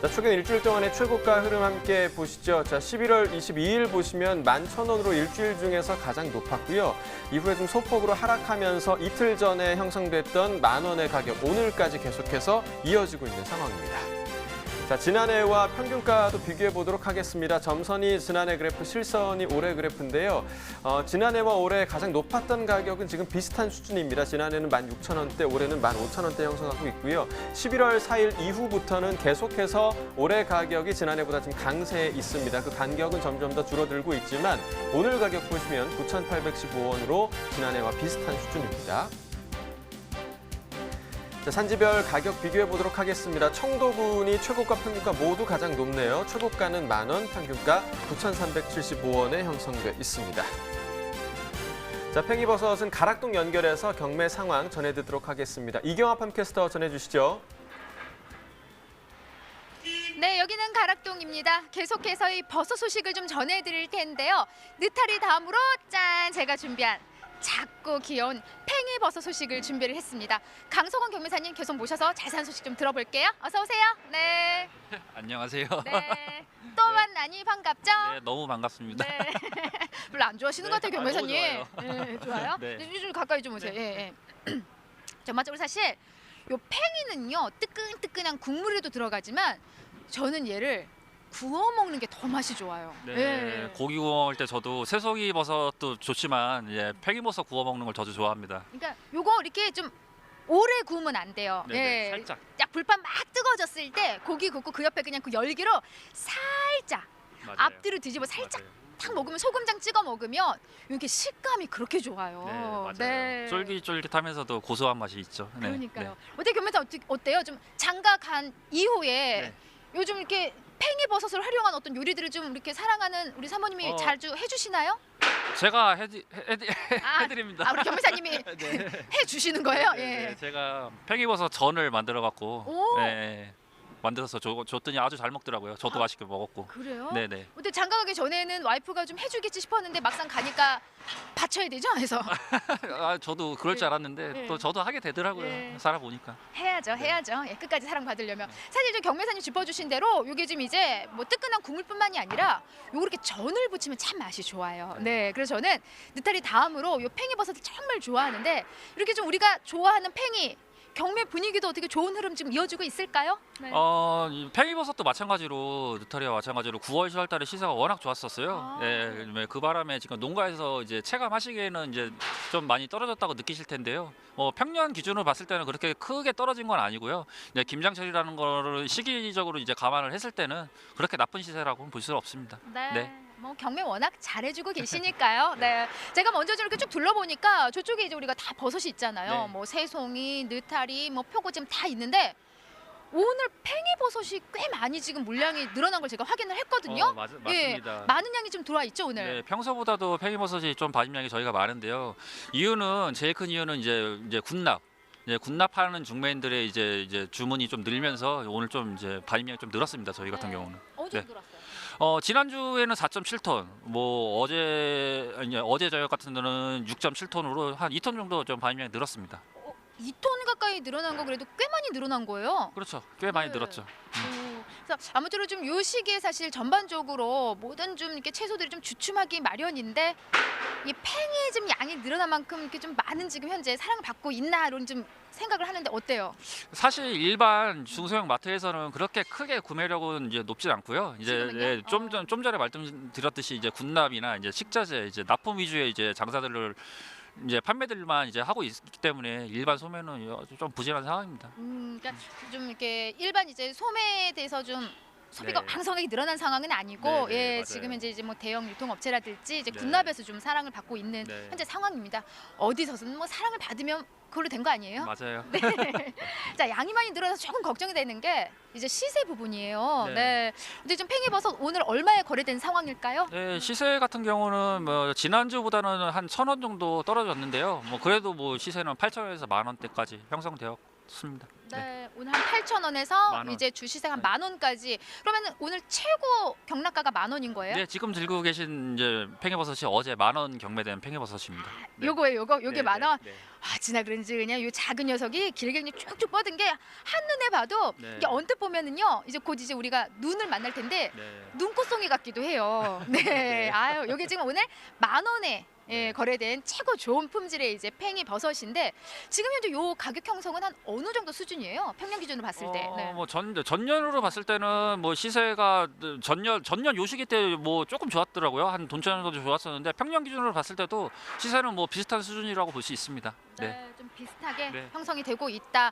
자, 최근 일주일 동안의 최고가 흐름 함께 보시죠. 자, 11월 22일 보시면 11,000원으로 일주일 중에서 가장 높았고요. 이후에 좀 소폭으로 하락하면서 이틀 전에 형성됐던 10,000원의 가격, 오늘까지 계속해서 이어지고 있는 상황입니다. 자, 지난해와 평균가도 비교해 보도록 하겠습니다. 점선이 지난해 그래프, 실선이 올해 그래프인데요. 지난해와 올해 가장 높았던 가격은 지금 비슷한 수준입니다. 지난해는 16,000원대, 올해는 15,000원대 형성하고 있고요. 11월 4일 이후부터는 계속해서 올해 가격이 지난해보다 좀 강세에 있습니다. 그 간격은 점점 더 줄어들고 있지만 오늘 가격 보시면 9,815원으로 지난해와 비슷한 수준입니다. 자, 산지별 가격 비교해 보도록 하겠습니다. 청도군이 최고가 평균가 모두 가장 높네요. 최고가는 10,000원, 평균가 9,375원에 형성돼 있습니다. 자, 팽이버섯은 가락동 연결해서 경매 상황 전해드리도록 하겠습니다. 이경아 팜캐스터 전해주시죠. 네, 여기는 가락동입니다. 계속해서 이 버섯 소식을 좀 전해드릴 텐데요. 느타리 다음으로 짠! 제가 준비한 작고 귀여운 팽이버섯 소식을 준비를 했습니다. 강석원 경매사님 계속 모셔서 자세한 소식 좀 들어볼게요. 어서 오세요. 네. 안녕하세요. 네. 또 만나니 반갑죠? 네, 너무 반갑습니다. 네. 별로 안 좋아하시는 것 같아요, 경매사님. 너무 좋아요. 네, 좋아요. 네. 좀 가까이 좀 오세요. 예, 예. 전반적으로 사실 요 팽이는요 뜨끈뜨끈한 국물에도 들어가지만 저는 얘를 구워 먹는 게 더 맛이 좋아요. 네, 예. 고기 구워 먹을 때 저도 새송이 버섯도 좋지만 팽이버섯 구워 먹는 걸 저도 좋아합니다. 그러니까 요거 이렇게 좀 오래 구우면 안 돼요. 네, 살짝. 딱 불판 막 뜨거워졌을 때 고기 굽고 그 옆에 그냥 그 열기로 살짝 맞아요. 앞뒤로 뒤집어 살짝 맞아요. 탁 먹으면 소금장 찍어 먹으면 이게 식감이 그렇게 좋아요. 네, 맞아요. 네. 쫄깃쫄깃하면서도 고소한 맛이 있죠. 네, 그러니까요. 네. 어떻게 교면사 어때요? 좀 장가 간 이후에 네. 요즘 이렇게 팽이버섯을 활용한 어떤 요리들을 좀 이렇게 사랑하는 우리 사모님이 자주 해주시나요? 제가 아, 해드립니다. 아, 우리 교면사님이 네. 해주시는 거예요? 네, 예. 네, 제가 팽이버섯 전을 만들어 갖고 오. 만들어서 줬더니 아주 잘 먹더라고요. 저도 맛있게 먹었고. 그래요? 네네. 근데 장가 가기 전에는 와이프가 좀 해주겠지 싶었는데 막상 가니까 바쳐야 되죠? 해서 아, 저도 그럴 줄 알았는데 네. 또 저도 하게 되더라고요. 네. 살아보니까. 해야죠. 예, 끝까지 사랑받으려면. 사실 좀 경매사님 짚어주신 대로 이게 지금 이제 뭐 뜨끈한 국물뿐만이 아니라 요거 이렇게 전을 부치면 참 맛이 좋아요. 네, 그래서 저는 느타리 다음으로 요 팽이버섯을 정말 좋아하는데 이렇게 좀 우리가 좋아하는 팽이 경매 분위기도 어떻게 좋은 흐름 지금 이어지고 있을까요? 네. 이 팽이버섯도 마찬가지로 느타리와 마찬가지로 9월, 10월 달에 시세가 워낙 좋았었어요. 아. 네, 그 바람에 지금 농가에서 이제 체감하시기에는 이제 좀 많이 떨어졌다고 느끼실 텐데요. 평년 기준으로 봤을 때는 그렇게 크게 떨어진 건 아니고요. 이제 김장철이라는 거를 시기적으로 이제 감안을 했을 때는 그렇게 나쁜 시세라고는 볼 수는 없습니다. 네. 뭐 경매 워낙 잘해주고 계시니까요. 네. 제가 먼저 좀 이렇게 쭉 둘러보니까 저쪽에 이제 우리가 다 버섯이 있잖아요. 네. 뭐 새송이, 느타리, 뭐 표고 지금 다 있는데 오늘 팽이버섯이 꽤 많이 지금 물량이 늘어난 걸 제가 확인을 했거든요. 맞습니다. 많은 양이 좀 들어와 있죠 오늘. 네, 평소보다도 팽이버섯이 좀 반입량이 저희가 많은데요. 제일 큰 이유는 이제 군납. 군납하는 중매인들의 이제 주문이 좀 늘면서 오늘 좀 이제 반입량이 좀 늘었습니다. 저희 같은 경우는. 어제 네. 들어왔어요. 지난주에는 4.7톤, 어제 저녁 같은 데는 6.7톤으로 한 2톤 정도 좀 반입량이 늘었습니다. 2톤 가까이 늘어난 거 그래도 꽤 많이 늘어난 거예요. 그렇죠. 꽤 많이 네. 늘었죠. 그래서 아무쪼록 좀 요 시기에 사실 전반적으로 모든 좀 이렇게 채소들이 좀 주춤하기 마련인데 이 팽이 좀 양이 늘어난 만큼 이렇게 좀 많은 지금 현재 사랑을 받고 있나 이런 좀 생각을 하는데 어때요? 사실 일반 중소형 마트에서는 그렇게 크게 구매력은 이제 높진 않고요. 지금은요? 좀 전에 말씀드렸듯이 이제 군납이나 이제 식자재, 이제 납품 위주의 이제 장사들을 이제 판매들만 이제 하고 있기 때문에 일반 소매는 좀 부진한 상황입니다. 그러니까 좀 이렇게 일반 이제 소매에 대해서 좀 소비가 네. 왕성하게 늘어난 상황은 아니고 네, 네, 예, 맞아요. 지금 이제 뭐 대형 유통업체라든지 이제 네. 군납에서 좀 사랑을 받고 있는 네. 현재 상황입니다. 어디서든 뭐 사랑을 받으면 그걸로 된 거 아니에요? 맞아요. 네. 자, 양이 많이 늘어나서 조금 걱정이 되는 게 이제 시세 부분이에요. 네. 네. 근데 좀 팽이버섯 오늘 얼마에 거래된 상황일까요? 네, 시세 같은 경우는 뭐 지난주보다는 한 1,000원 정도 떨어졌는데요. 뭐 그래도 뭐 시세는 8,000원에서 10,000원대까지 형성되었습니다. 네, 오늘 한 8,000원에서 만 원. 이제 주시세 한 10,000원까지. 그러면 오늘 최고 경락가가 10,000원인 거예요? 네, 지금 들고 계신 이제 팽이버섯이 어제 10,000원 경매된 팽이버섯입니다. 네. 요거예요, 요게 네, 10,000원? 네, 네. 아, 지나 그런지 그냥 요 작은 녀석이 길게 그냥 쭉쭉 뻗은 게 한눈에 봐도 네. 이게 언뜻 보면은요. 이제 곧 이제 우리가 눈을 만날 텐데 네. 눈꽃송이 같기도 해요. 네. 아유, 요게 지금 오늘 10,000원에 예, 거래된 최고 좋은 품질의 이제 팽이 버섯인데 지금 현재 요 가격 형성은 한 어느 정도 수준이에요? 평년 기준으로 봤을 때. 네. 뭐 전년으로 봤을 때는 뭐 시세가 전년 요 시기 때 뭐 조금 좋았더라고요. 한 돈천 정도 좋았었는데 평년 기준으로 봤을 때도 시세는 뭐 비슷한 수준이라고 볼 수 있습니다. 네. 좀 비슷하게 네. 형성이 되고 있다.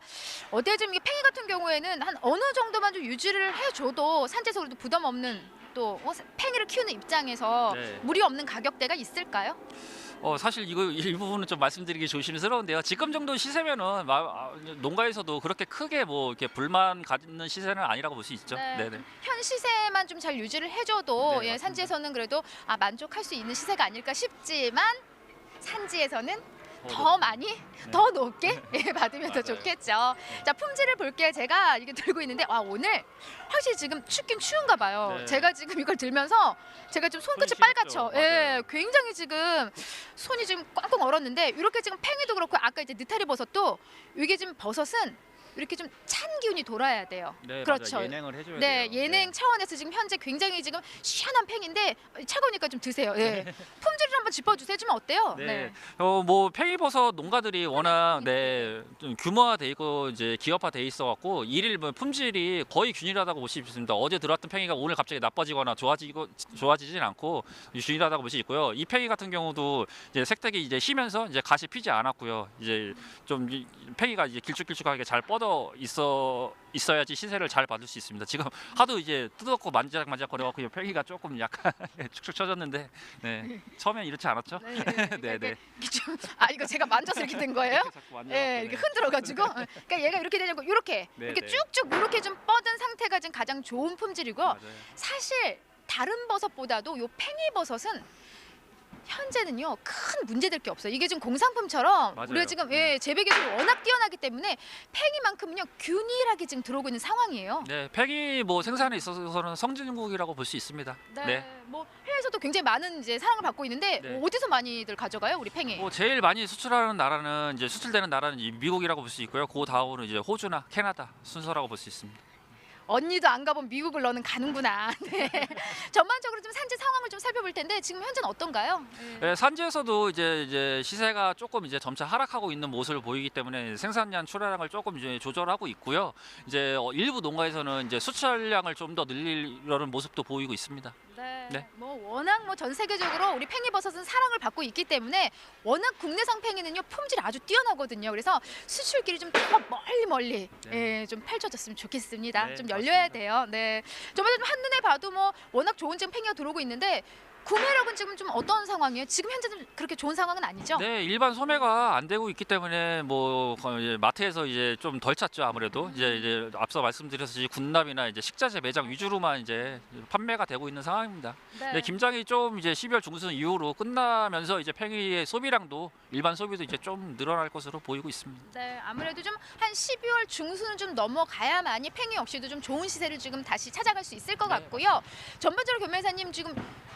어때 좀 이게 팽이 같은 경우에는 한 어느 정도만 좀 유지를 해줘도 산지에서도 부담 없는 또 팽이를 키우는 입장에서 네. 무리 없는 가격대가 있을까요? 사실 이거 일부분은 좀 말씀드리기 조심스러운데요. 지금 정도 시세면은 농가에서도 그렇게 크게 뭐 이렇게 불만 갖는 시세는 아니라고 볼 수 있죠. 네, 네. 현 시세만 좀 잘 유지를 해줘도 네, 예, 산지에서는 그래도 만족할 수 있는 시세가 아닐까 싶지만 산지에서는 더 많이, 더 높게 예, 받으면 더 맞아요. 좋겠죠. 자, 품질을 볼게요. 제가 이게 들고 있는데 오늘 확실히 지금 춥긴 추운가 봐요. 네. 제가 지금 이걸 들면서 제가 지금 손끝이 손이 빨갛죠. 시렵죠. 예, 맞아요. 굉장히 지금 손이 지금 꽝꽝 얼었는데 이렇게 지금 팽이도 그렇고 아까 이제 느타리 버섯도 이게 지금 버섯은 이렇게 좀 찬 기운이 돌아야 돼요. 네, 그렇죠. 맞아요. 예냉을 해줘야 네, 돼요. 예냉 차원에서 지금 현재 굉장히 지금 시원한 팽인데 차가우니까 좀 드세요. 네. 품질을 한번 짚어주세요. 좀 어때요? 네. 뭐 팽이버섯 농가들이 워낙 좀 규모화돼 있고 이제 기업화돼 있어갖고 일일 뭐 품질이 거의 균일하다고 볼 수 있습니다. 어제 들어왔던 팽이가 오늘 갑자기 나빠지거나 좋아지진 않고 균일하다고 볼 수 있고요. 이 팽이 같은 경우도 이제 색택이 이제 쉬면서 이제 갓이 피지 않았고요. 이제 좀 팽이가 이제 길쭉길쭉하게 잘 뻗어 있어야지 시세를 잘 받을 수 있습니다. 지금 하도 이제 뜯었고 만지작 거려갖고 팽이가 조금 약간 축축 처졌는데, 네. 처음엔 이렇지 않았죠? 네, 네. 이거 제가 만져서 이렇게 된 거예요? 네, 이렇게 흔들어가지고. 그러니까 얘가 이렇게 되냐고 이렇게 이렇게 쭉쭉 이렇게 좀 뻗은 상태가 지금 가장 좋은 품질이고, 사실 다른 버섯보다도 요 팽이버섯은 현재는요 큰 문제될 게 없어요. 이게 지금 공산품처럼 맞아요. 우리가 지금 재배 기술이 워낙 뛰어나기 때문에 팽이만큼은요 균일하게 지금 들어오고 있는 상황이에요. 네, 팽이 뭐 생산에 있어서는 성진국이라고 볼 수 있습니다. 네. 뭐 해외에서도 굉장히 많은 이제 사랑을 받고 있는데 네. 어디서 많이들 가져가요, 우리 팽이? 뭐 제일 많이 수출하는 나라는 이제 수출되는 나라는 이제 미국이라고 볼 수 있고요. 그 다음으로 이제 호주나 캐나다 순서라고 볼 수 있습니다. 언니도 안 가본 미국을 너는 가는구나. 네. 전반적으로 좀 산지 상황을 좀 살펴볼 텐데 지금 현재는 어떤가요? 네, 산지에서도 이제 시세가 조금 이제 점차 하락하고 있는 모습을 보이기 때문에 생산량 출하량을 조금 이제 조절하고 있고요. 이제 일부 농가에서는 이제 수출량을 좀 더 늘리려는 모습도 보이고 있습니다. 네. 뭐 워낙 뭐 전 세계적으로 우리 팽이버섯은 사랑을 받고 있기 때문에 워낙 국내산 팽이는요 품질이 아주 뛰어나거든요. 그래서 수출길이 좀 더 멀리 좀 펼쳐졌으면 좋겠습니다. 네, 좀 열려야 맞습니다. 돼요. 네. 저번에 좀 한눈에 봐도 뭐 워낙 좋은 지금 팽이가 들어오고 있는데 구매력은 지금 좀 어떤 상황이에요? 지금 현재는 그렇게 좋은 상황은 아니죠? 네, 일반 소매가 안 되고 있기 때문에 뭐 이제 마트에서 이제 좀 덜 찾죠. 아무래도 이제 앞서 말씀드렸듯이 군납이나 이제 식자재 매장 위주로만 이제 판매가 되고 있는 상황입니다. 네, 김장이 좀 이제 12월 중순 이후로 끝나면서 이제 팽이의 소비량도 일반 소비도 이제 좀 늘어날 것으로 보이고 있습니다. 네, 아무래도 좀 한 12월 중순은 좀 넘어가야만이 팽이 역시도 좀 좋은 시세를 지금 다시 찾아갈 수 있을 것 같고요. 전반적으로 겸매사님 지금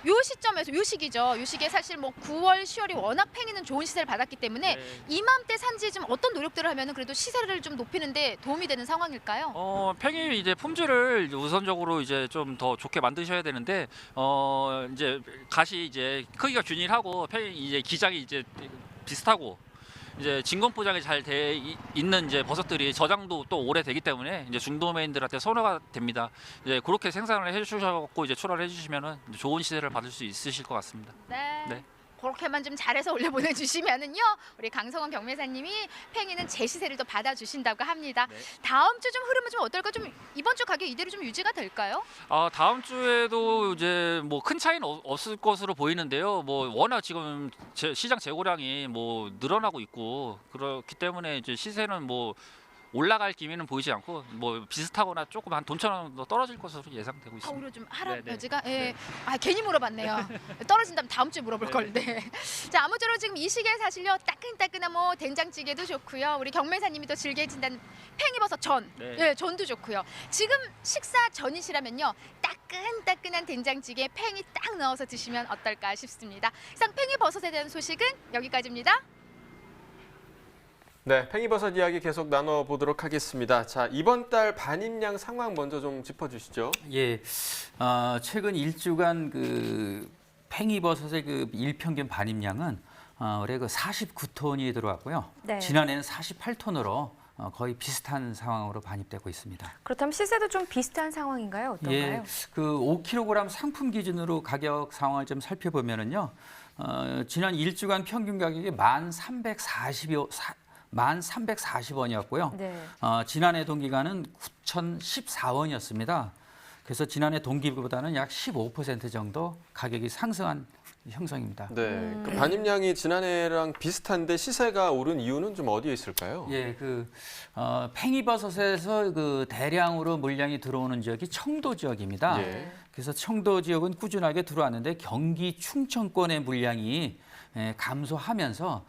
요 시점에서 요 시기죠. 요 시기에 사실 뭐 9월, 10월이 워낙 팽이는 좋은 시세를 받았기 때문에 이맘때 산지 좀 어떤 노력들을 하면은 그래도 시세를 좀 높이는데 도움이 되는 상황일까요? 팽이 이제 품질을 우선적으로 이제 좀 더 좋게 만드셔야 되는데 이제 갓이 이제 크기가 균일하고 팽이 이제 기장이 이제 비슷하고 이제 진공 포장이 잘 돼 있는 이제 버섯들이 저장도 또 오래 되기 때문에 이제 중도메인들한테 선호가 됩니다. 이제 그렇게 생산을 해주셔갖고 이제 출하를 해주시면은 좋은 시세를 받을 수 있으실 것 같습니다. 네. 그렇게만 좀 잘해서 올려 보내주시면은요 우리 강성원 경매사님이 팽이는 제 시세를 또 받아주신다고 합니다. 다음 주 좀 흐름은 좀 어떨까? 좀 이번 주 가격 이대로 좀 유지가 될까요? 다음 주에도 이제 뭐 큰 차이는 없을 것으로 보이는데요. 뭐 워낙 지금 시장 재고량이 뭐 늘어나고 있고 그렇기 때문에 이제 시세는 뭐 올라갈 기미는 보이지 않고 뭐 비슷하거나 조금 한 돈 천 원 더 떨어질 것으로 예상되고 있습니다. 오히려 좀 하락 네네. 여지가 괜히 물어봤네요. 떨어진다면 다음 주에 물어볼 걸. 네. 자 아무쪼록 지금 이 시기에 사실요 따끈따끈한 뭐 된장찌개도 좋고요. 우리 경매사님이 또 즐겨진다는 팽이버섯 전, 전도 좋고요. 지금 식사 전이시라면요 따끈따끈한 된장찌개에 팽이 딱 넣어서 드시면 어떨까 싶습니다. 이상 팽이버섯에 대한 소식은 여기까지입니다. 네, 팽이버섯 이야기 계속 나눠보도록 하겠습니다. 자, 이번 달 반입량 상황 먼저 좀 짚어주시죠. 예, 최근 일주간 그 팽이버섯의 그 일평균 반입량은 올해 그 49톤이 들어왔고요. 네. 지난해는 48톤으로 거의 비슷한 상황으로 반입되고 있습니다. 그렇다면 시세도 좀 비슷한 상황인가요? 어떤가요? 예, 그 5kg 상품 기준으로 가격 상황을 좀 살펴보면은요, 지난 일주간 평균 가격이 1,340원이었고요. 네. 지난해 동기간은 9,014원이었습니다. 그래서 지난해 동기보다는 약 15% 정도 가격이 상승한 형성입니다. 네, 그 반입량이 지난해랑 비슷한데 시세가 오른 이유는 좀 어디에 있을까요? 예, 팽이버섯에서 그 대량으로 물량이 들어오는 지역이 청도 지역입니다. 예. 그래서 청도 지역은 꾸준하게 들어왔는데 경기 충청권의 물량이 감소하면서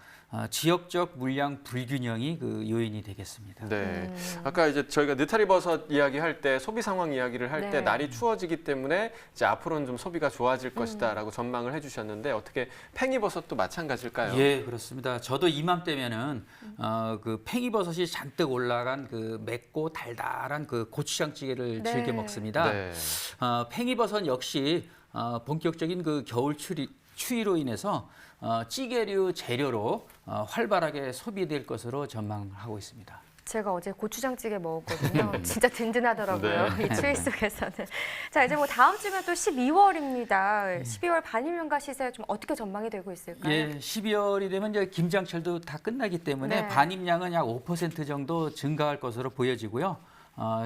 지역적 물량 불균형이 그 요인이 되겠습니다. 네. 아까 이제 저희가 느타리 버섯 이야기할 때 소비 상황 이야기를 할 때 네. 날이 추워지기 때문에 이제 앞으로는 좀 소비가 좋아질 것이다라고 전망을 해주셨는데 어떻게 팽이버섯도 마찬가지일까요? 예, 그렇습니다. 저도 이맘때면은 그 팽이버섯이 잔뜩 올라간 그 맵고 달달한 그 고추장찌개를 네. 즐겨 먹습니다. 네. 팽이버섯 역시 본격적인 그 겨울 추위로 인해서 찌개류 재료로 활발하게 소비될 것으로 전망하고 있습니다. 제가 어제 고추장찌개 먹었거든요. 진짜 든든하더라고요. 네. 이 추위 속에서는. 자, 이제 뭐 다음 주면 또 12월입니다. 12월 반일명가 시세 좀 어떻게 전망이 되고 있을까요? 예, 12월이 되면 이제 김장철도 다 끝나기 때문에 네. 반입량은 약 5% 정도 증가할 것으로 보여지고요.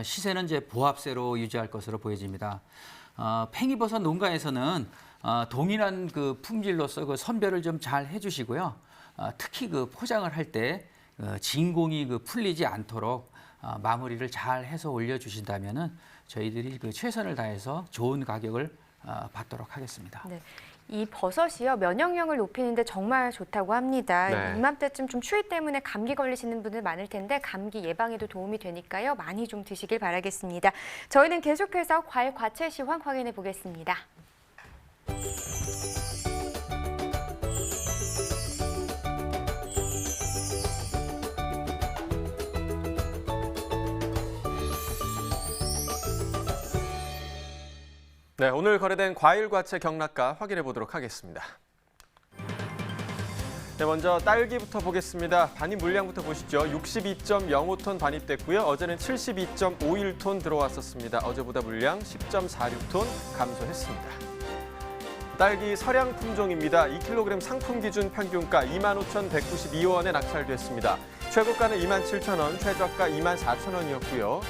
시세는 이제 보합세로 유지할 것으로 보여집니다. 팽이버섯 농가에서는 동일한 그 품질로서 그 선별을 좀 잘 해주시고요. 특히 그 포장을 할 때 진공이 그 풀리지 않도록 마무리를 잘 해서 올려주신다면은 저희들이 그 최선을 다해서 좋은 가격을 받도록 하겠습니다. 네. 이 버섯이요, 면역력을 높이는데 정말 좋다고 합니다. 네. 이맘때쯤 좀 추위 때문에 감기 걸리시는 분들 많을 텐데 감기 예방에도 도움이 되니까요. 많이 좀 드시길 바라겠습니다. 저희는 계속해서 과일 과채 시황 확인해 보겠습니다. 네, 오늘 거래된 과일 과채 경락가 확인해 보도록 하겠습니다. 네, 먼저 딸기부터 보겠습니다. 반입 물량부터 보시죠. 62.05톤 반입됐고요. 어제는 72.51톤 들어왔었습니다. 어제보다 물량 10.46톤 감소했습니다. 딸기 서량 품종입니다. 2kg 상품 기준 평균가 25,192원에 낙찰됐습니다. 최고가는 27,000원, 최저가 24,000원이었고요.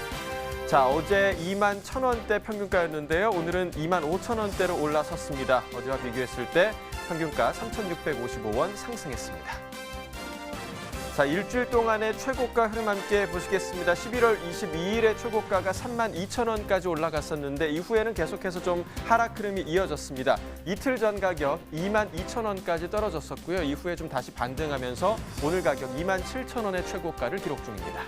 자, 어제 21,000원대 평균가였는데요. 오늘은 25,000원대로 올라섰습니다. 어제와 비교했을 때 평균가 3,655원 상승했습니다. 자, 일주일 동안의 최고가 흐름 함께 보시겠습니다. 11월 22일에 최고가가 32,000원까지 올라갔었는데 이후에는 계속해서 좀 하락 흐름이 이어졌습니다. 이틀 전 가격 22,000원까지 떨어졌었고요. 이후에 좀 다시 반등하면서 오늘 가격 27,000원의 최고가를 기록 중입니다.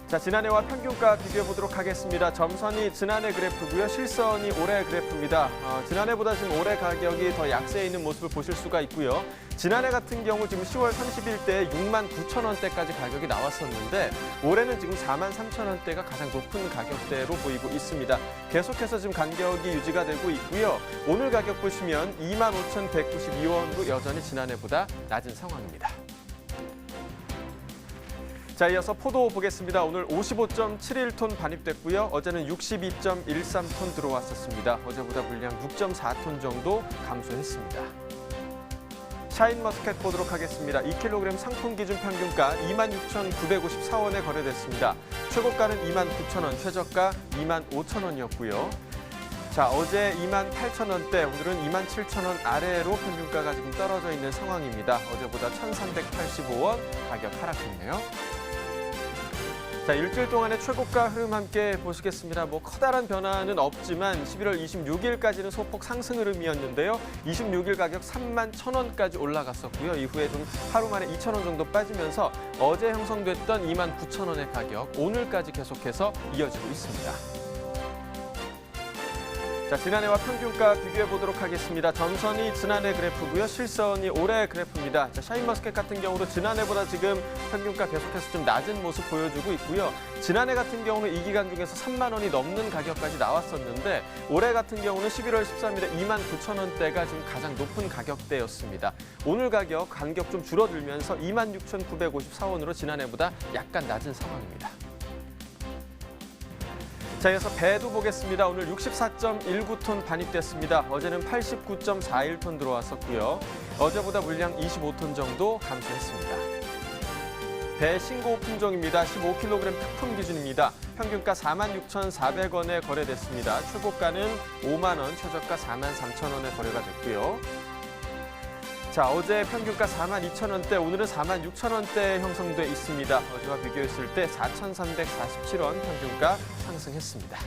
자, 지난해와 평균가 비교해 보도록 하겠습니다. 점선이 지난해 그래프고요. 실선이 올해 그래프입니다. 지난해보다 지금 올해 가격이 더 약세에 있는 모습을 보실 수가 있고요. 지난해 같은 경우 지금 10월 30일 때 69,000원대까지 가격이 나왔었는데 올해는 지금 43,000원대가 가장 높은 가격대로 보이고 있습니다. 계속해서 지금 간격이 유지가 되고 있고요. 오늘 가격 보시면 25,192원으로 여전히 지난해보다 낮은 상황입니다. 자, 이어서 포도 보겠습니다. 오늘 55.71톤 반입됐고요. 어제는 62.13톤 들어왔었습니다. 어제보다 물량 6.4톤 정도 감소했습니다. 샤인머스켓 보도록 하겠습니다. 2kg 상품 기준 평균가 26,954원에 거래됐습니다. 최고가는 29,000원, 최저가 25,000원이었고요. 자, 어제 28,000원대, 오늘은 27,000원 아래로 평균가가 지금 떨어져 있는 상황입니다. 어제보다 1,385원 가격 하락했네요. 자, 일주일 동안의 최고가 흐름 함께 보시겠습니다. 뭐 커다란 변화는 없지만 11월 26일까지는 소폭 상승 흐름이었는데요. 26일 가격 31,000원까지 올라갔었고요. 이후에 좀 하루 만에 2,000원 정도 빠지면서 어제 형성됐던 29,000원의 가격, 오늘까지 계속해서 이어지고 있습니다. 자, 지난해와 평균가 비교해 보도록 하겠습니다. 점선이 지난해 그래프고요. 실선이 올해 그래프입니다. 자, 샤인머스켓 같은 경우도 지난해보다 지금 평균가 계속해서 좀 낮은 모습 보여주고 있고요. 지난해 같은 경우는 이 기간 중에서 3만 원이 넘는 가격까지 나왔었는데 올해 같은 경우는 11월 13일에 29,000원대가 지금 가장 높은 가격대였습니다. 오늘 가격 간격 좀 줄어들면서 26,954원으로 지난해보다 약간 낮은 상황입니다. 자, 이어서 배도 보겠습니다. 오늘 64.19톤 반입됐습니다. 어제는 89.41톤 들어왔었고요. 어제보다 물량 25톤 정도 감소했습니다. 배 신고 품종입니다. 15kg 특품 기준입니다. 평균가 46,400원에 거래됐습니다. 최고가는 5만 원, 최저가 43,000원에 거래가 됐고요. 자, 어제 평균가 42,000원대, 오늘은 46,000원대 형성돼 있습니다. 어제와 비교했을 때 4,347원 평균가 상승했습니다.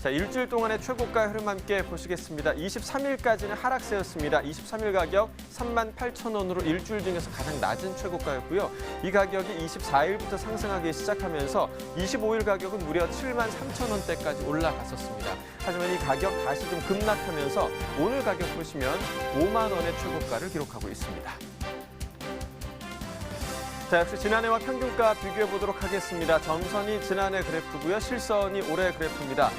자, 일주일 동안의 최고가 흐름 함께 보시겠습니다. 23일까지는 하락세였습니다. 23일 가격 38,000원으로 일주일 중에서 가장 낮은 최고가였고요. 이 가격이 24일부터 상승하기 시작하면서 25일 가격은 무려 73,000원대까지 올라갔었습니다. 하지만 이 가격 다시 좀 급락하면서 오늘 가격 보시면 5만 원의 최고가를 기록하고 있습니다. 자, 역시 지난해와 평균가 비교해 보도록 하겠습니다. 점선이 지난해 그래프고요. 실선이 올해 그래프입니다.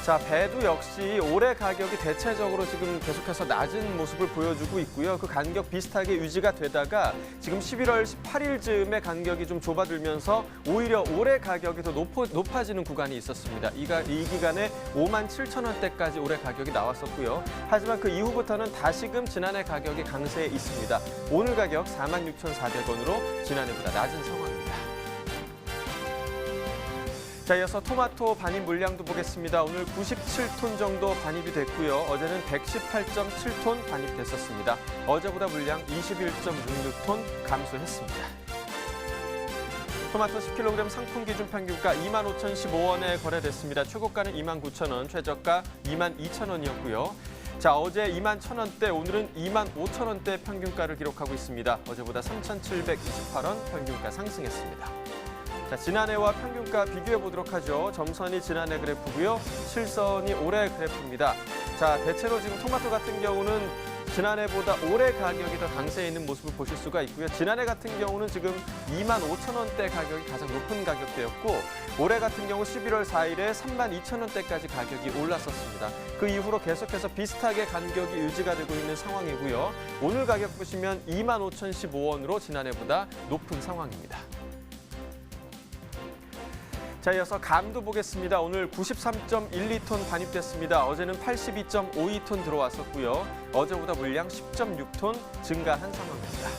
자, 배도 역시 올해 가격이 대체적으로 지금 계속해서 낮은 모습을 보여주고 있고요. 그 간격 비슷하게 유지가 되다가 지금 11월 18일쯤에 간격이 좀 좁아들면서 오히려 올해 가격이 더 높아지는 구간이 있었습니다. 이 기간에 57,000원대까지 올해 가격이 나왔었고요. 하지만 그 이후부터는 다시금 지난해 가격이 강세에 있습니다. 오늘 가격 46,400원으로 지난해보다 낮은 상황입니다. 자, 이어서 토마토 반입 물량도 보겠습니다. 오늘 97톤 정도 반입이 됐고요. 어제는 118.7톤 반입됐었습니다. 어제보다 물량 21.66톤 감소했습니다. 토마토 10kg 상품 기준 평균가 25,015원에 거래됐습니다. 최고가는 29,000원, 최저가 22,000원이었고요. 자, 어제 21,000원대, 오늘은 25,000원대 평균가를 기록하고 있습니다. 어제보다 3,728원 평균가 상승했습니다. 자, 지난해와 평균가 비교해 보도록 하죠. 점선이 지난해 그래프고요. 실선이 올해 그래프입니다. 자, 대체로 지금 토마토 같은 경우는 지난해보다 올해 가격이 더 강세에 있는 모습을 보실 수가 있고요. 지난해 같은 경우는 지금 25,000원대 가격이 가장 높은 가격대였고 올해 같은 경우 11월 4일에 32,000원대까지 가격이 올랐었습니다. 그 이후로 계속해서 비슷하게 간격이 유지가 되고 있는 상황이고요. 오늘 가격 보시면 25,015원으로 지난해보다 높은 상황입니다. 자, 이어서 감도 보겠습니다. 오늘 93.12톤 반입됐습니다. 어제는 82.52톤 들어왔었고요. 어제보다 물량 10.6톤 증가한 상황입니다.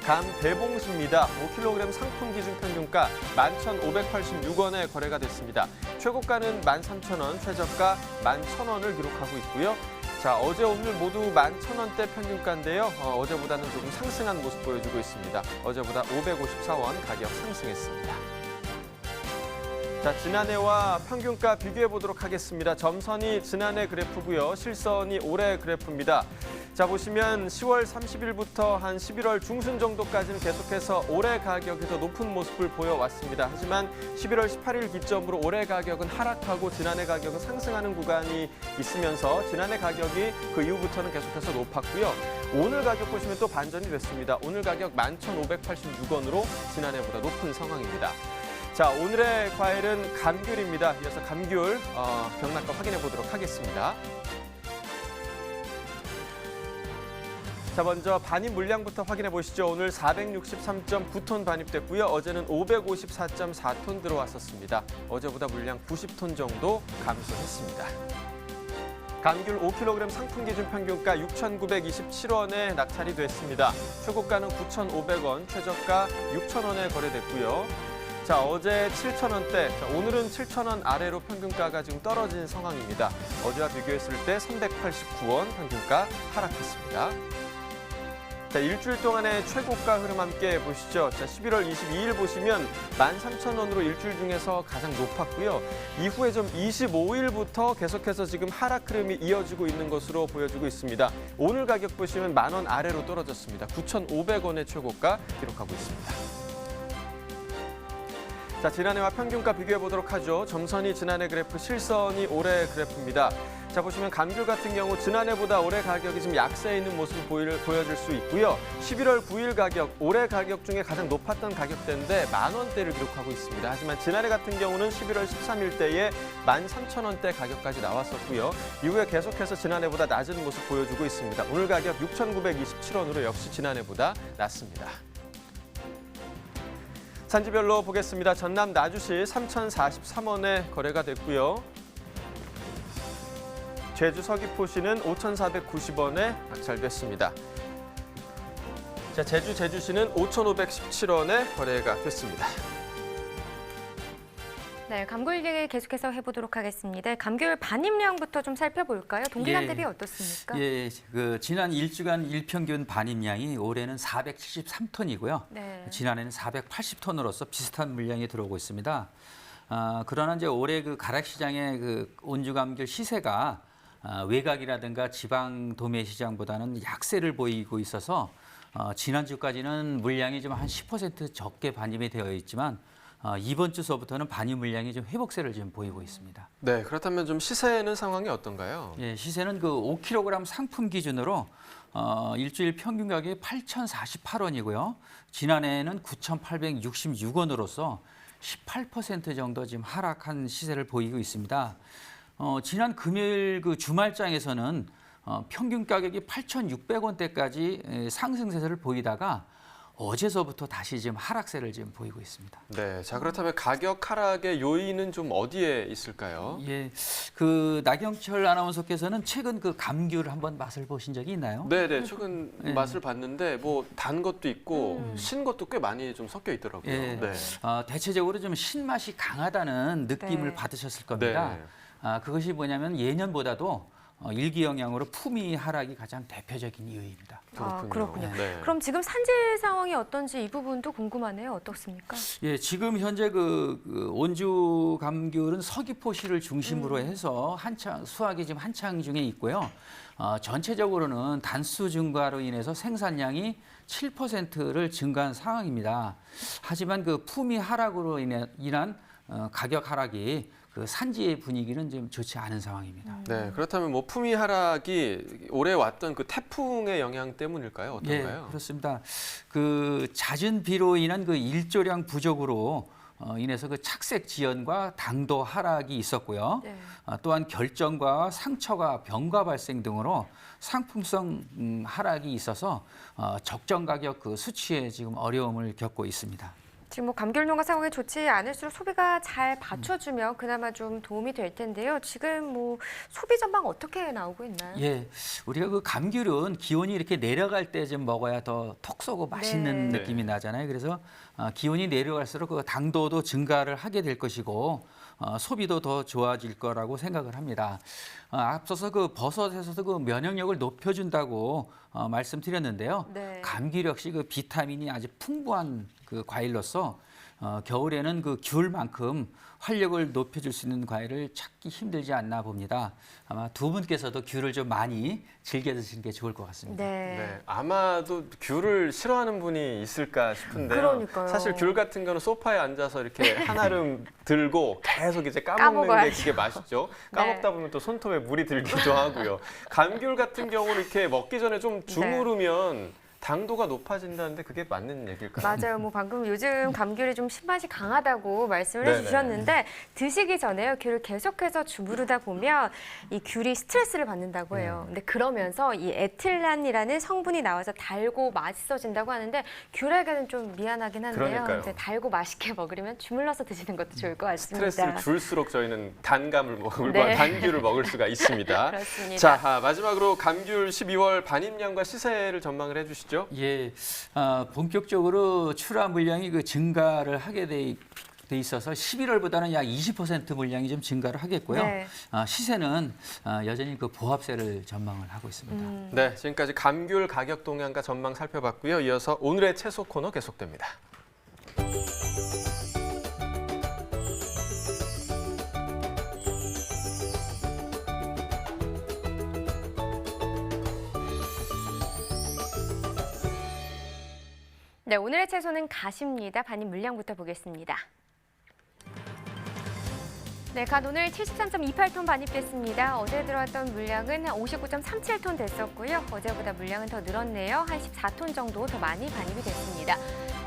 감 대봉수입니다. 5kg 상품 기준 평균가 11,586원에 거래가 됐습니다. 최고가는 13,000원, 최저가 11,000원을 기록하고 있고요. 자, 어제 오늘 모두 11,000원대 평균가인데요. 어제보다는 조금 상승한 모습 보여주고 있습니다. 어제보다 554원 가격 상승했습니다. 자, 지난해와 평균가 비교해 보도록 하겠습니다. 점선이 지난해 그래프고요. 실선이 올해 그래프입니다. 자, 보시면 10월 30일부터 한 11월 중순 정도까지는 계속해서 올해 가격이 더 높은 모습을 보여왔습니다. 하지만 11월 18일 기점으로 올해 가격은 하락하고 지난해 가격은 상승하는 구간이 있으면서 지난해 가격이 그 이후부터는 계속해서 높았고요. 오늘 가격 보시면 또 반전이 됐습니다. 오늘 가격 11,586원으로 지난해보다 높은 상황입니다. 자, 오늘의 과일은 감귤입니다. 이어서 감귤 경락가 확인해 보도록 하겠습니다. 자, 먼저 반입 물량부터 확인해 보시죠. 오늘 463.9톤 반입됐고요. 어제는 554.4톤 들어왔었습니다. 어제보다 물량 90톤 정도 감소했습니다. 감귤 5kg 상품 기준 평균가 6,927원에 낙찰이 됐습니다. 최고가는 9,500원, 최저가 6,000원에 거래됐고요. 자, 어제 7,000원대, 오늘은 7,000원 아래로 평균가가 지금 떨어진 상황입니다. 어제와 비교했을 때 389원 평균가 하락했습니다. 자, 일주일 동안의 최고가 흐름 함께 보시죠. 자, 11월 22일 보시면 13,000원으로 일주일 중에서 가장 높았고요. 이후에 좀 25일부터 계속해서 지금 하락 흐름이 이어지고 있는 것으로 보여지고 있습니다. 오늘 가격 보시면 10,000원 아래로 떨어졌습니다. 9,500원의 최고가 기록하고 있습니다. 자, 지난해와 평균가 비교해 보도록 하죠. 점선이 지난해 그래프, 실선이 올해 그래프입니다. 자, 보시면 감귤 같은 경우 지난해보다 올해 가격이 좀 약세에 있는 모습을 보여줄 수 있고요. 11월 9일 가격, 올해 가격 중에 가장 높았던 가격대인데 10,000원대를 기록하고 있습니다. 하지만 지난해 같은 경우는 11월 13일 때에 13,000원대 가격까지 나왔었고요. 이후에 계속해서 지난해보다 낮은 모습 보여주고 있습니다. 오늘 가격 6,927원으로 역시 지난해보다 낮습니다. 산지별로 보겠습니다. 전남 나주시 3,043원에 거래가 됐고요. 제주 서귀포시는 5,490원에 낙찰됐습니다. 자, 제주시는 5,517원에 거래가 됐습니다. 네, 감귤 얘기 계속해서 해보도록 하겠습니다. 감귤 반입량부터 좀 살펴볼까요? 동기간 대비 어떻습니까? 예, 그 지난 일주간 일평균 반입량이 올해는 473톤이고요. 네. 지난해는 480톤으로서 비슷한 물량이 들어오고 있습니다. 그러나 이제 올해 그 가락 시장의 그 온주 감귤 시세가 외곽이라든가 지방 도매 시장보다는 약세를 보이고 있어서 지난주까지는 물량이 좀 한 10% 적게 반입이 되어 있지만 이번 주서부터는 반입 물량이 좀 회복세를 좀 보이고 있습니다. 네, 그렇다면 좀 시세는 상황이 어떤가요? 예, 시세는 그 5kg 상품 기준으로 일주일 평균 가격이 8,048원이고요. 지난해에는 9,866원으로서 18% 정도 지금 하락한 시세를 보이고 있습니다. 지난 금요일 그 주말장에서는 평균 가격이 8,600원대까지 상승세를 보이다가 어제서부터 다시 지금 하락세를 지금 보이고 있습니다. 네, 자 그렇다면 가격 하락의 요인은 좀 어디에 있을까요? 예, 그 나경철 아나운서께서는 최근 그 감귤 한번 맛을 보신 적이 있나요? 네, 최근 네. 맛을 봤는데 뭐 단 것도 있고 신 것도 꽤 많이 좀 섞여 있더라고요. 예, 네. 대체적으로 좀 신맛이 강하다는 느낌을 네. 받으셨을 겁니다. 그것이 뭐냐면 예년보다도 일기 영향으로 품위 하락이 가장 대표적인 이유입니다. 그렇군요. 네. 그럼 지금 산지 상황이 어떤지 이 부분도 궁금하네요. 어떻습니까? 예, 지금 현재 그 온주 감귤은 서귀포시를 중심으로 해서 수확이 지금 한창 중에 있고요. 전체적으로는 단수 증가로 인해서 생산량이 7%를 증가한 상황입니다. 하지만 그 품위 하락으로 인한 가격 하락이 그 산지의 분위기는 좀 좋지 않은 상황입니다. 네, 그렇다면 뭐 품위 하락이 올해 왔던 그 태풍의 영향 때문일까요? 어떤가요? 예, 그렇습니다. 그 잦은 비로 인한 그 일조량 부족으로 인해서 그 착색 지연과 당도 하락이 있었고요. 네. 또한 결정과 상처가 병과 발생 등으로 상품성 하락이 있어서 적정 가격 그 수취에 지금 어려움을 겪고 있습니다. 지금 뭐 감귤 농가 상황이 좋지 않을수록 소비가 잘 받쳐주면 그나마 좀 도움이 될 텐데요. 지금 뭐 소비 전망 어떻게 나오고 있나요? 예, 우리가 그 감귤은 기온이 이렇게 내려갈 때 좀 먹어야 더 톡 쏘고 맛있는 네. 느낌이 나잖아요. 그래서 기온이 내려갈수록 그 당도도 증가를 하게 될 것이고 소비도 더 좋아질 거라고 생각을 합니다. 앞서서 그 버섯에서도 그 면역력을 높여준다고 말씀드렸는데요. 네. 감귤 역시 그 비타민이 아주 풍부한 그 과일로서 겨울에는 그 귤만큼 활력을 높여줄 수 있는 과일을 찾기 힘들지 않나 봅니다. 아마 두 분께서도 귤을 좀 많이 즐겨 드시는 게 좋을 것 같습니다. 네, 아마도 귤을 싫어하는 분이 있을까 싶은데요. 그러니까요. 사실 귤 같은 거는 소파에 앉아서 이렇게 한아름 들고 계속 이제 까먹는 게 까먹어야죠. 그게 맛있죠. 네. 까먹다 보면 또 손톱에 물이 들기도 하고요. 감귤 같은 경우는 이렇게 먹기 전에 좀 주무르면 당도가 높아진다는데 그게 맞는 얘기일까요? 맞아요. 뭐 방금 요즘 감귤이 좀 신맛이 강하다고 말씀을 네네. 해주셨는데 드시기 전에요. 귤을 계속해서 주무르다 보면 이 귤이 스트레스를 받는다고 해요. 근데 그러면서 이 에틸란이라는 성분이 나와서 달고 맛있어진다고 하는데 귤에게는 좀 미안하긴 한데요. 그러니까요. 이제 달고 맛있게 먹으려면 주물러서 드시는 것도 좋을 것 같습니다. 스트레스를 줄수록 저희는 단감을 먹을 네. 단귤을 먹을 수가 있습니다. 그렇습니다. 자, 마지막으로 감귤 12월 반입량과 시세를 전망을 해주시죠. 예, 본격적으로 출하 물량이 그 증가를 하게 돼 있어서 11월보다는 약 20% 물량이 좀 증가를 하겠고요. 네. 시세는 여전히 그 보합세를 전망을 하고 있습니다. 네, 지금까지 감귤 가격 동향과 전망 살펴봤고요. 이어서 오늘의 채소 코너 계속됩니다. 네, 오늘의 채소는 가시입니다. 반입 물량부터 보겠습니다. 네, 갓 오늘 73.28톤 반입됐습니다. 어제 들어왔던 물량은 59.37톤 됐었고요. 어제보다 물량은 더 늘었네요. 한 14톤 정도 더 많이 반입이 됐습니다.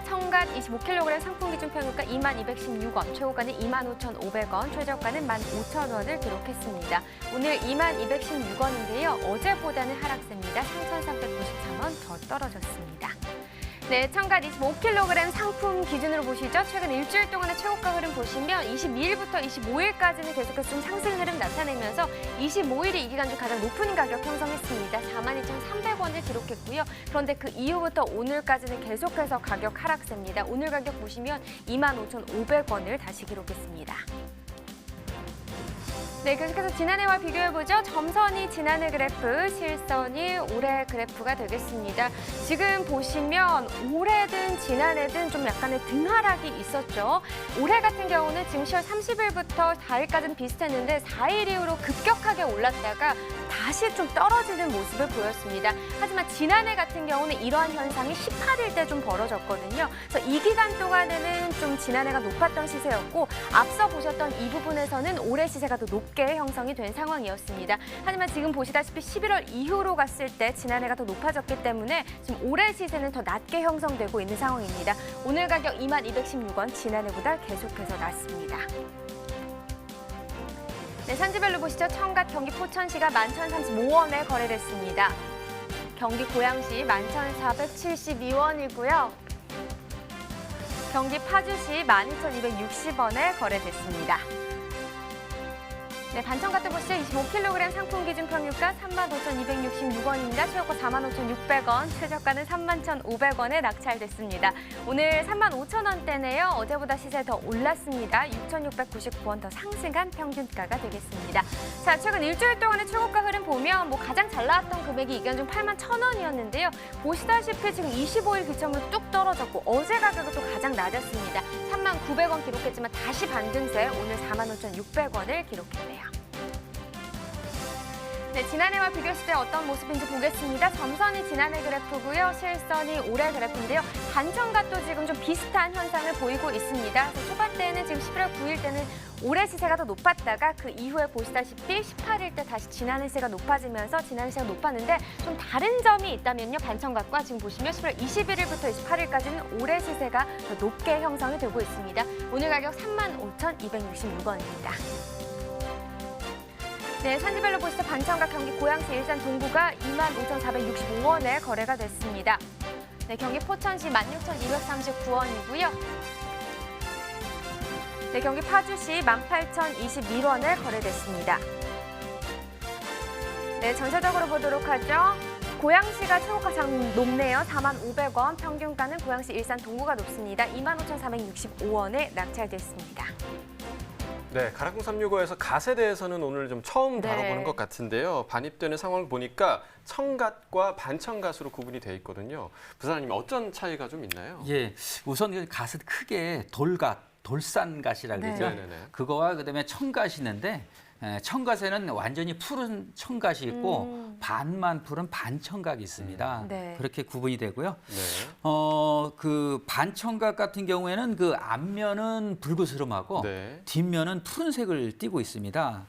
청갓 25kg 상품 기준 평균가 2216원, 최고가는 25,500원, 최저가는 15,000원을 기록했습니다. 오늘 2216원인데요. 어제보다는 하락세입니다. 3,393원 더 떨어졌습니다. 네, 청갓 25kg 상품 기준으로 보시죠. 최근 일주일 동안의 최고가 흐름 보시면 22일부터 25일까지는 계속해서 좀 상승 흐름 나타내면서 25일이 이 기간 중 가장 높은 가격 형성했습니다. 42,300원을 기록했고요. 그런데 그 이후부터 오늘까지는 계속해서 가격 하락세입니다. 오늘 가격 보시면 25,500원을 다시 기록했습니다. 네, 계속해서 지난해와 비교해보죠. 점선이 지난해 그래프, 실선이 올해 그래프가 되겠습니다. 지금 보시면 올해든 지난해든 좀 약간의 등하락이 있었죠. 올해 같은 경우는 지금 10월 30일부터 4일까지는 비슷했는데 4일 이후로 급격하게 올랐다가 다시 좀 떨어지는 모습을 보였습니다. 하지만 지난해 같은 경우는 이러한 현상이 18일 때 좀 벌어졌거든요. 그래서 이 기간 동안에는 좀 지난해가 높았던 시세였고 앞서 보셨던 이 부분에서는 올해 시세가 더 높게 형성이 된 상황이었습니다. 하지만 지금 보시다시피 11월 이후로 갔을 때 지난해가 더 높아졌기 때문에 지금 올해 시세는 더 낮게 형성되고 있는 상황입니다. 오늘 가격 2216원, 지난해보다 계속해서 낮습니다. 네, 산지별로 보시죠. 청갓 경기 포천시가 11,035원에 거래됐습니다. 경기 고양시 11,472원이고요. 경기 파주시 12,260원에 거래됐습니다. 네, 반청갓도 보시죠. 25kg 상품 기준 평균가 35,266원입니다. 최고가 45,600원, 최저가는 31,500원에 낙찰됐습니다. 오늘 35,000원대네요. 어제보다 시세 더 올랐습니다. 6,699원 더 상승한 평균가가 되겠습니다. 자, 최근 일주일 동안의 최고가 흐름 보면 가장 잘 나왔던 금액이 이견 중 81,000원이었는데요. 보시다시피 지금 25일 기점으로 뚝 떨어졌고 어제 가격은 또 가장 낮았습니다. 39,000원 기록했지만 다시 반등세 오늘 45,600원을 기록했네요. 네, 지난해와 비교했을 때 어떤 모습인지 보겠습니다. 점선이 지난해 그래프고요. 실선이 올해 그래프인데요. 반청갓도 지금 좀 비슷한 현상을 보이고 있습니다. 그래서 초반대에는 지금 11월 9일 때는 올해 시세가 더 높았다가 그 이후에 보시다시피 18일 때 다시 지난해 시세가 높아지면서 지난해 시세가 높았는데 좀 다른 점이 있다면요. 반청갓과 지금 보시면 11월 21일부터 28일까지는 올해 시세가 더 높게 형성이 되고 있습니다. 오늘 가격 35,266원입니다. 네, 산지별로 보시죠. 반청갓 경기 고양시 일산 동구가 25,465원에 거래가 됐습니다. 네, 경기 포천시 16,239원이고요. 네, 경기 파주시 18,021원에 거래됐습니다. 네, 전체적으로 보도록 하죠. 고양시가 최고가 참 높네요. 45,000원, 평균가는 고양시 일산 동구가 높습니다. 25,465원에 낙찰됐습니다. 네, 가락궁 365에서 갓에 대해서는 오늘 좀 처음 다뤄보는 것 같은데요. 반입되는 상황을 보니까 청갓과 반청갓으로 구분이 돼 있거든요. 부사장님, 어떤 차이가 좀 있나요? 예, 우선 그 갓은 크게 돌갓, 돌산갓이라고 그러죠. 네네네. 그거와 그다음에 청갓이 있는데 청갓에는 완전히 푸른 청갓이 있고 반만 푸른 반청갓이 있습니다. 네. 그렇게 구분이 되고요. 네. 그 반청갓 같은 경우에는 그 앞면은 붉으스름하고 네. 뒷면은 푸른색을 띠고 있습니다.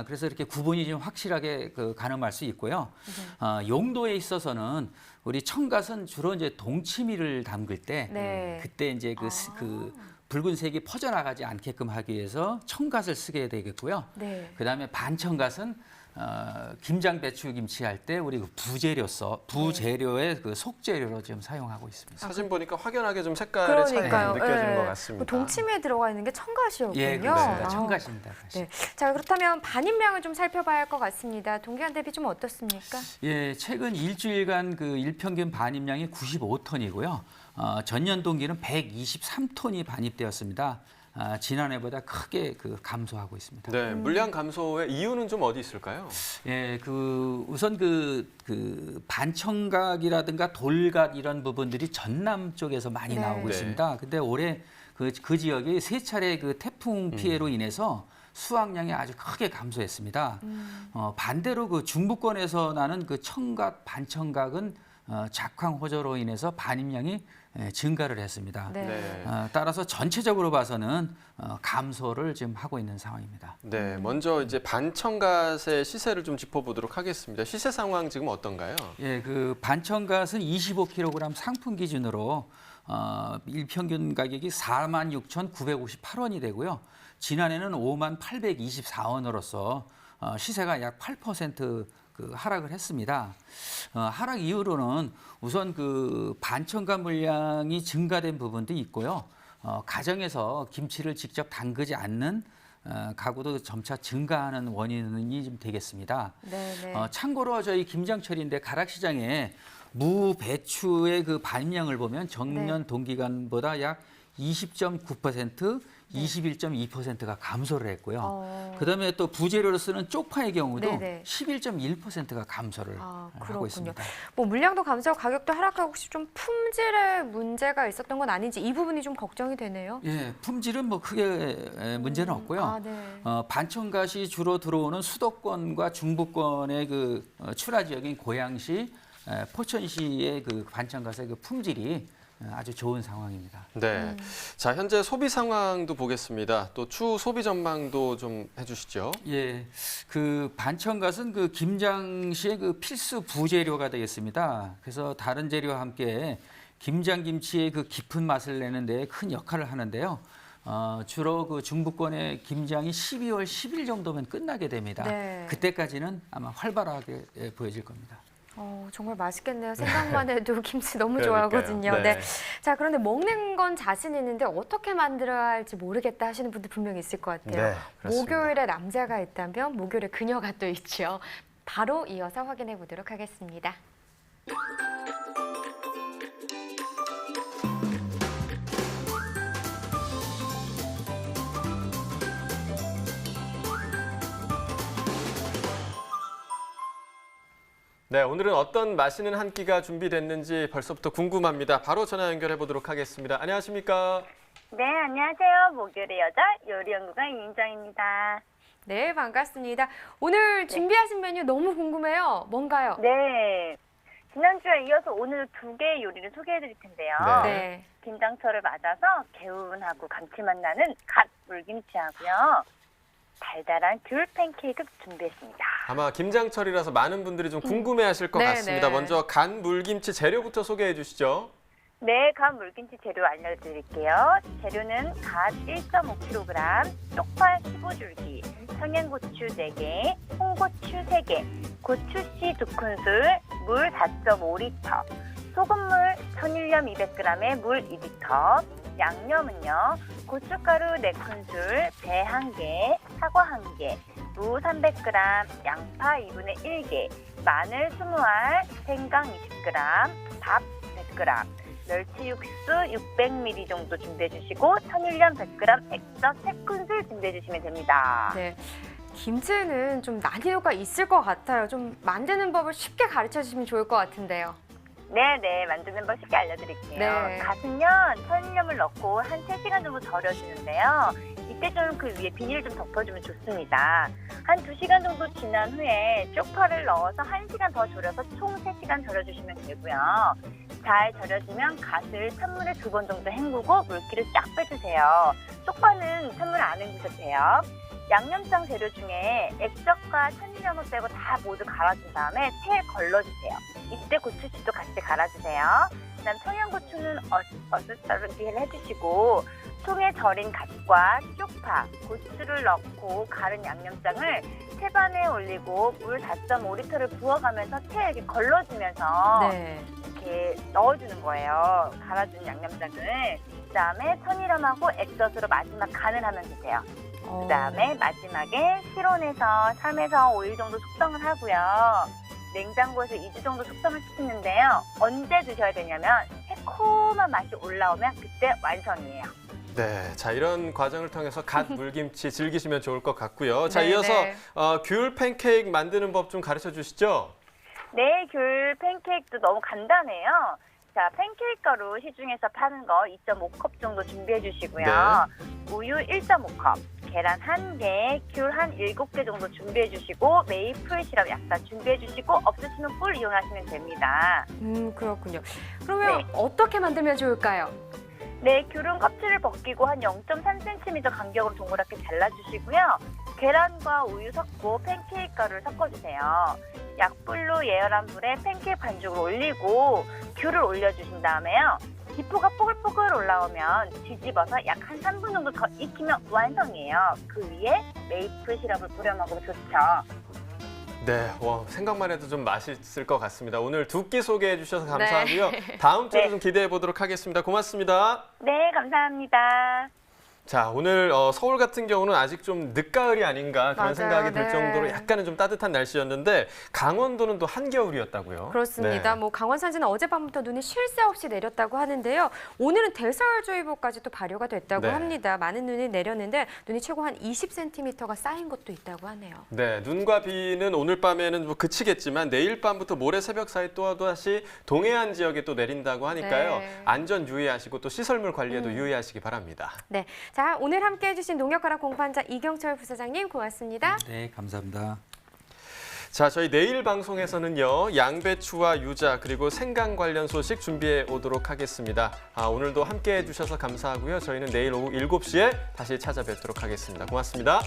그래서 이렇게 구분이 좀 확실하게 가늠할 수 있고요. 용도에 있어서는 우리 청갓은 주로 이제 동치미를 담글 때 네. 그때 이제 그 붉은색이 퍼져나가지 않게끔 하기 위해서 청갓을 쓰게 되겠고요. 네. 그다음에 반청갓은 김장 배추 김치 할 때 우리 그 부재료의 그 속재료로 지금 사용하고 있습니다. 사진 보니까 확연하게 좀 색깔의 차이가 느껴지는 것 같습니다. 동치미에 들어가 있는 게 청갓이었군요. 예, 그렇습니다. 청갓입니다. 네. 자, 그렇다면 반입량을 좀 살펴봐야 할 것 같습니다. 동기간 대비 좀 어떻습니까? 예, 최근 일주일간 그 일평균 반입량이 95톤이고요. 전년 동기는 123톤이 반입되었습니다. 지난해보다 크게 감소하고 있습니다. 네, 물량 감소의 이유는 좀 어디 있을까요? 예, 우선 반청각이라든가 돌각 이런 부분들이 전남 쪽에서 많이 네. 나오고 있습니다. 근데 올해 그 지역이 세 차례 태풍 피해로 인해서 수확량이 아주 크게 감소했습니다. 반대로 중부권에서 나는 청각, 반청각은 작황 호조로 인해서 반입량이 증가를 했습니다. 네. 따라서 전체적으로 봐서는 감소를 지금 하고 있는 상황입니다. 네, 먼저 이제 반청갓의 시세를 좀 짚어보도록 하겠습니다. 시세 상황 지금 어떤가요? 예, 반청갓은 25kg 상품 기준으로 일평균 가격이 46,958원이 되고요. 지난해는 58,824원으로서 시세가 약 8% 하락을 했습니다. 하락 이후로는 우선 반청갓 물량이 증가된 부분도 있고요. 가정에서 김치를 직접 담그지 않는 가구도 점차 증가하는 원인이 좀 되겠습니다. 네. 참고로 저희 김장철인데 가락시장에 무, 배추의 반입량을 보면 전년 동기간보다 약 20.9%, 21.2%가 감소를 했고요. 그다음에 또 부재료로 쓰는 쪽파의 경우도 네네. 11.1%가 감소를 하고 그렇군요. 있습니다. 뭐 물량도 감소하고 가격도 하락하고 혹시 좀 품질에 문제가 있었던 건 아닌지 이 부분이 좀 걱정이 되네요. 예, 품질은 뭐 크게 문제는 없고요. 네. 반천갓이 주로 들어오는 수도권과 중부권의 그 출하 지역인 고양시, 포천시의 그 반천갓의 그 품질이 아주 좋은 상황입니다. 네. 자, 현재 소비 상황도 보겠습니다. 또 추후 소비 전망도 좀 해주시죠. 예, 그 반천갓은 그 김장시의 그 필수 부재료가 되겠습니다. 그래서 다른 재료와 함께 김장김치의 그 깊은 맛을 내는 데 큰 역할을 하는데요. 주로 그 중부권의 김장이 12월 10일 정도면 끝나게 됩니다. 네. 그때까지는 아마 활발하게 보여질 겁니다. 정말 맛있겠네요. 생각만 해도 김치 너무 그러니까요. 좋아하거든요. 네. 네. 자, 그런데 먹는 건 자신 있는데 어떻게 만들어야 할지 모르겠다 하시는 분들 분명히 있을 것 같아요. 네, 그렇습니다. 목요일에 남자가 있다면 목요일에 그녀가 또 있죠. 바로 이어서 확인해 보도록 하겠습니다. 네, 오늘은 어떤 맛있는 한 끼가 준비됐는지 벌써부터 궁금합니다. 바로 전화 연결해 보도록 하겠습니다. 안녕하십니까? 네, 안녕하세요. 목요일의 여자 요리연구가 이인정입니다. 네, 반갑습니다. 오늘 준비하신 메뉴 너무 궁금해요. 뭔가요? 네, 지난주에 이어서 오늘 두 개의 요리를 소개해드릴 텐데요. 네. 김장철을 맞아서 개운하고 감칠맛 나는 갓 물김치하고요. 달달한 귤 팬케이크 준비했습니다. 아마 김장철이라서 많은 분들이 좀 궁금해하실 것 네, 같습니다. 네. 먼저 간 물김치 재료부터 소개해 주시죠. 네, 갓 물김치 재료 알려드릴게요. 재료는 갓 1.5kg, 쪽파 15줄기, 청양고추 4개, 홍고추 3개, 고추씨 2큰술, 물 4.5리터, 소금물 천일염 200g에 물 2리터, 양념은요, 고춧가루 4큰술, 배 1개, 사과 1개, 무 300g, 양파 2분의 1개, 마늘 20알, 생강 20g, 밥 100g, 멸치 육수 600ml 정도 준비해 주시고 천일염 100g, 액젓 3큰술 준비해 주시면 됩니다. 네. 김치는 좀 난이도가 있을 것 같아요. 좀 만드는 법을 쉽게 가르쳐 주시면 좋을 것 같은데요. 네네, 만드는 법 쉽게 알려드릴게요. 네. 갓은요, 천일염을 넣고 한 3시간 정도 절여주는데요. 이때 좀 그 위에 비닐을 좀 덮어주면 좋습니다. 한 2시간 정도 지난 후에 쪽파를 넣어서 1시간 더 졸여서 총 3시간 절여주시면 되고요. 잘 절여지면 갓을 찬물에 2번 정도 헹구고 물기를 쫙 빼주세요. 쪽파는 찬물 안 헹구셔도 돼요. 양념장 재료 중에 액젓과 천일염을 빼고 다 모두 갈아준 다음에 체에 걸러주세요. 이때 고추씨도 같이 갈아주세요. 그다음 청양고추는 어슷어슷하게 해주시고 통에 절인 갓과 쪽파, 고추를 넣고 갈은 양념장을 채반에 올리고 물 4.5리터를 부어가면서 체에 이렇게 걸러주면서 네. 이렇게 넣어주는 거예요. 갈아준 양념장을. 그다음에 천일염하고 액젓으로 마지막 간을 하면 되세요. 그다음에 마지막에 실온에서 3에서 5일 정도 숙성을 하고요. 냉장고에서 2주 정도 숙성을 시키는데요. 언제 드셔야 되냐면 새콤한 맛이 올라오면 그때 완성이에요. 네, 자 이런 과정을 통해서 갓 물김치 즐기시면 좋을 것 같고요. 자 네, 이어서 네. 귤 팬케이크 만드는 법 좀 가르쳐 주시죠. 네, 귤 팬케이크도 너무 간단해요. 자, 팬케이크 가루 시중에서 파는 거 2.5컵 정도 준비해 주시고요. 네. 우유 1.5컵, 계란 1개, 귤 한 7개 정도 준비해 주시고 메이플 시럽 약간 준비해 주시고 없으시면 꿀 이용하시면 됩니다. 그렇군요. 그러면 네. 어떻게 만들면 좋을까요? 네, 귤은 껍질을 벗기고 한 0.3cm 간격으로 동그랗게 잘라주시고요. 계란과 우유 섞고 팬케이크 가루를 섞어주세요. 약불로 예열한 불에 팬케이크 반죽을 올리고 귤을 올려주신 다음에요. 기포가 뽀글뽀글 올라오면 뒤집어서 약 한 3분 정도 더 익히면 완성이에요. 그 위에 메이플 시럽을 뿌려 먹으면 좋죠. 네, 와, 생각만 해도 좀 맛있을 것 같습니다. 오늘 두 끼 소개해 주셔서 감사하고요. 다음 주에 네. 좀 기대해 보도록 하겠습니다. 고맙습니다. 네, 감사합니다. 자, 오늘 서울 같은 경우는 아직 좀 늦가을이 아닌가 그런 맞아요. 생각이 들 네. 정도로 약간은 좀 따뜻한 날씨였는데 강원도는 또 한겨울이었다고요. 그렇습니다. 네. 뭐 강원 산지는 어젯밤부터 눈이 쉴 새 없이 내렸다고 하는데요. 오늘은 대설주의보까지 또 발효가 됐다고 네. 합니다. 많은 눈이 내렸는데 눈이 최고 한 20cm가 쌓인 곳도 있다고 하네요. 네, 눈과 비는 오늘 밤에는 뭐 그치겠지만 내일 밤부터 모레 새벽 사이 또 다시 동해안 지역에 또 내린다고 하니까요. 네. 안전 유의하시고 또 시설물 관리에도 유의하시기 바랍니다. 네, 자 오늘 함께해 주신 농협가락 공판자 이경철 부사장님 고맙습니다. 네, 감사합니다. 자, 저희 내일 방송에서는요. 양배추와 유자 그리고 생강 관련 소식 준비해 오도록 하겠습니다. 오늘도 함께해 주셔서 감사하고요. 저희는 내일 오후 7시에 다시 찾아뵙도록 하겠습니다. 고맙습니다.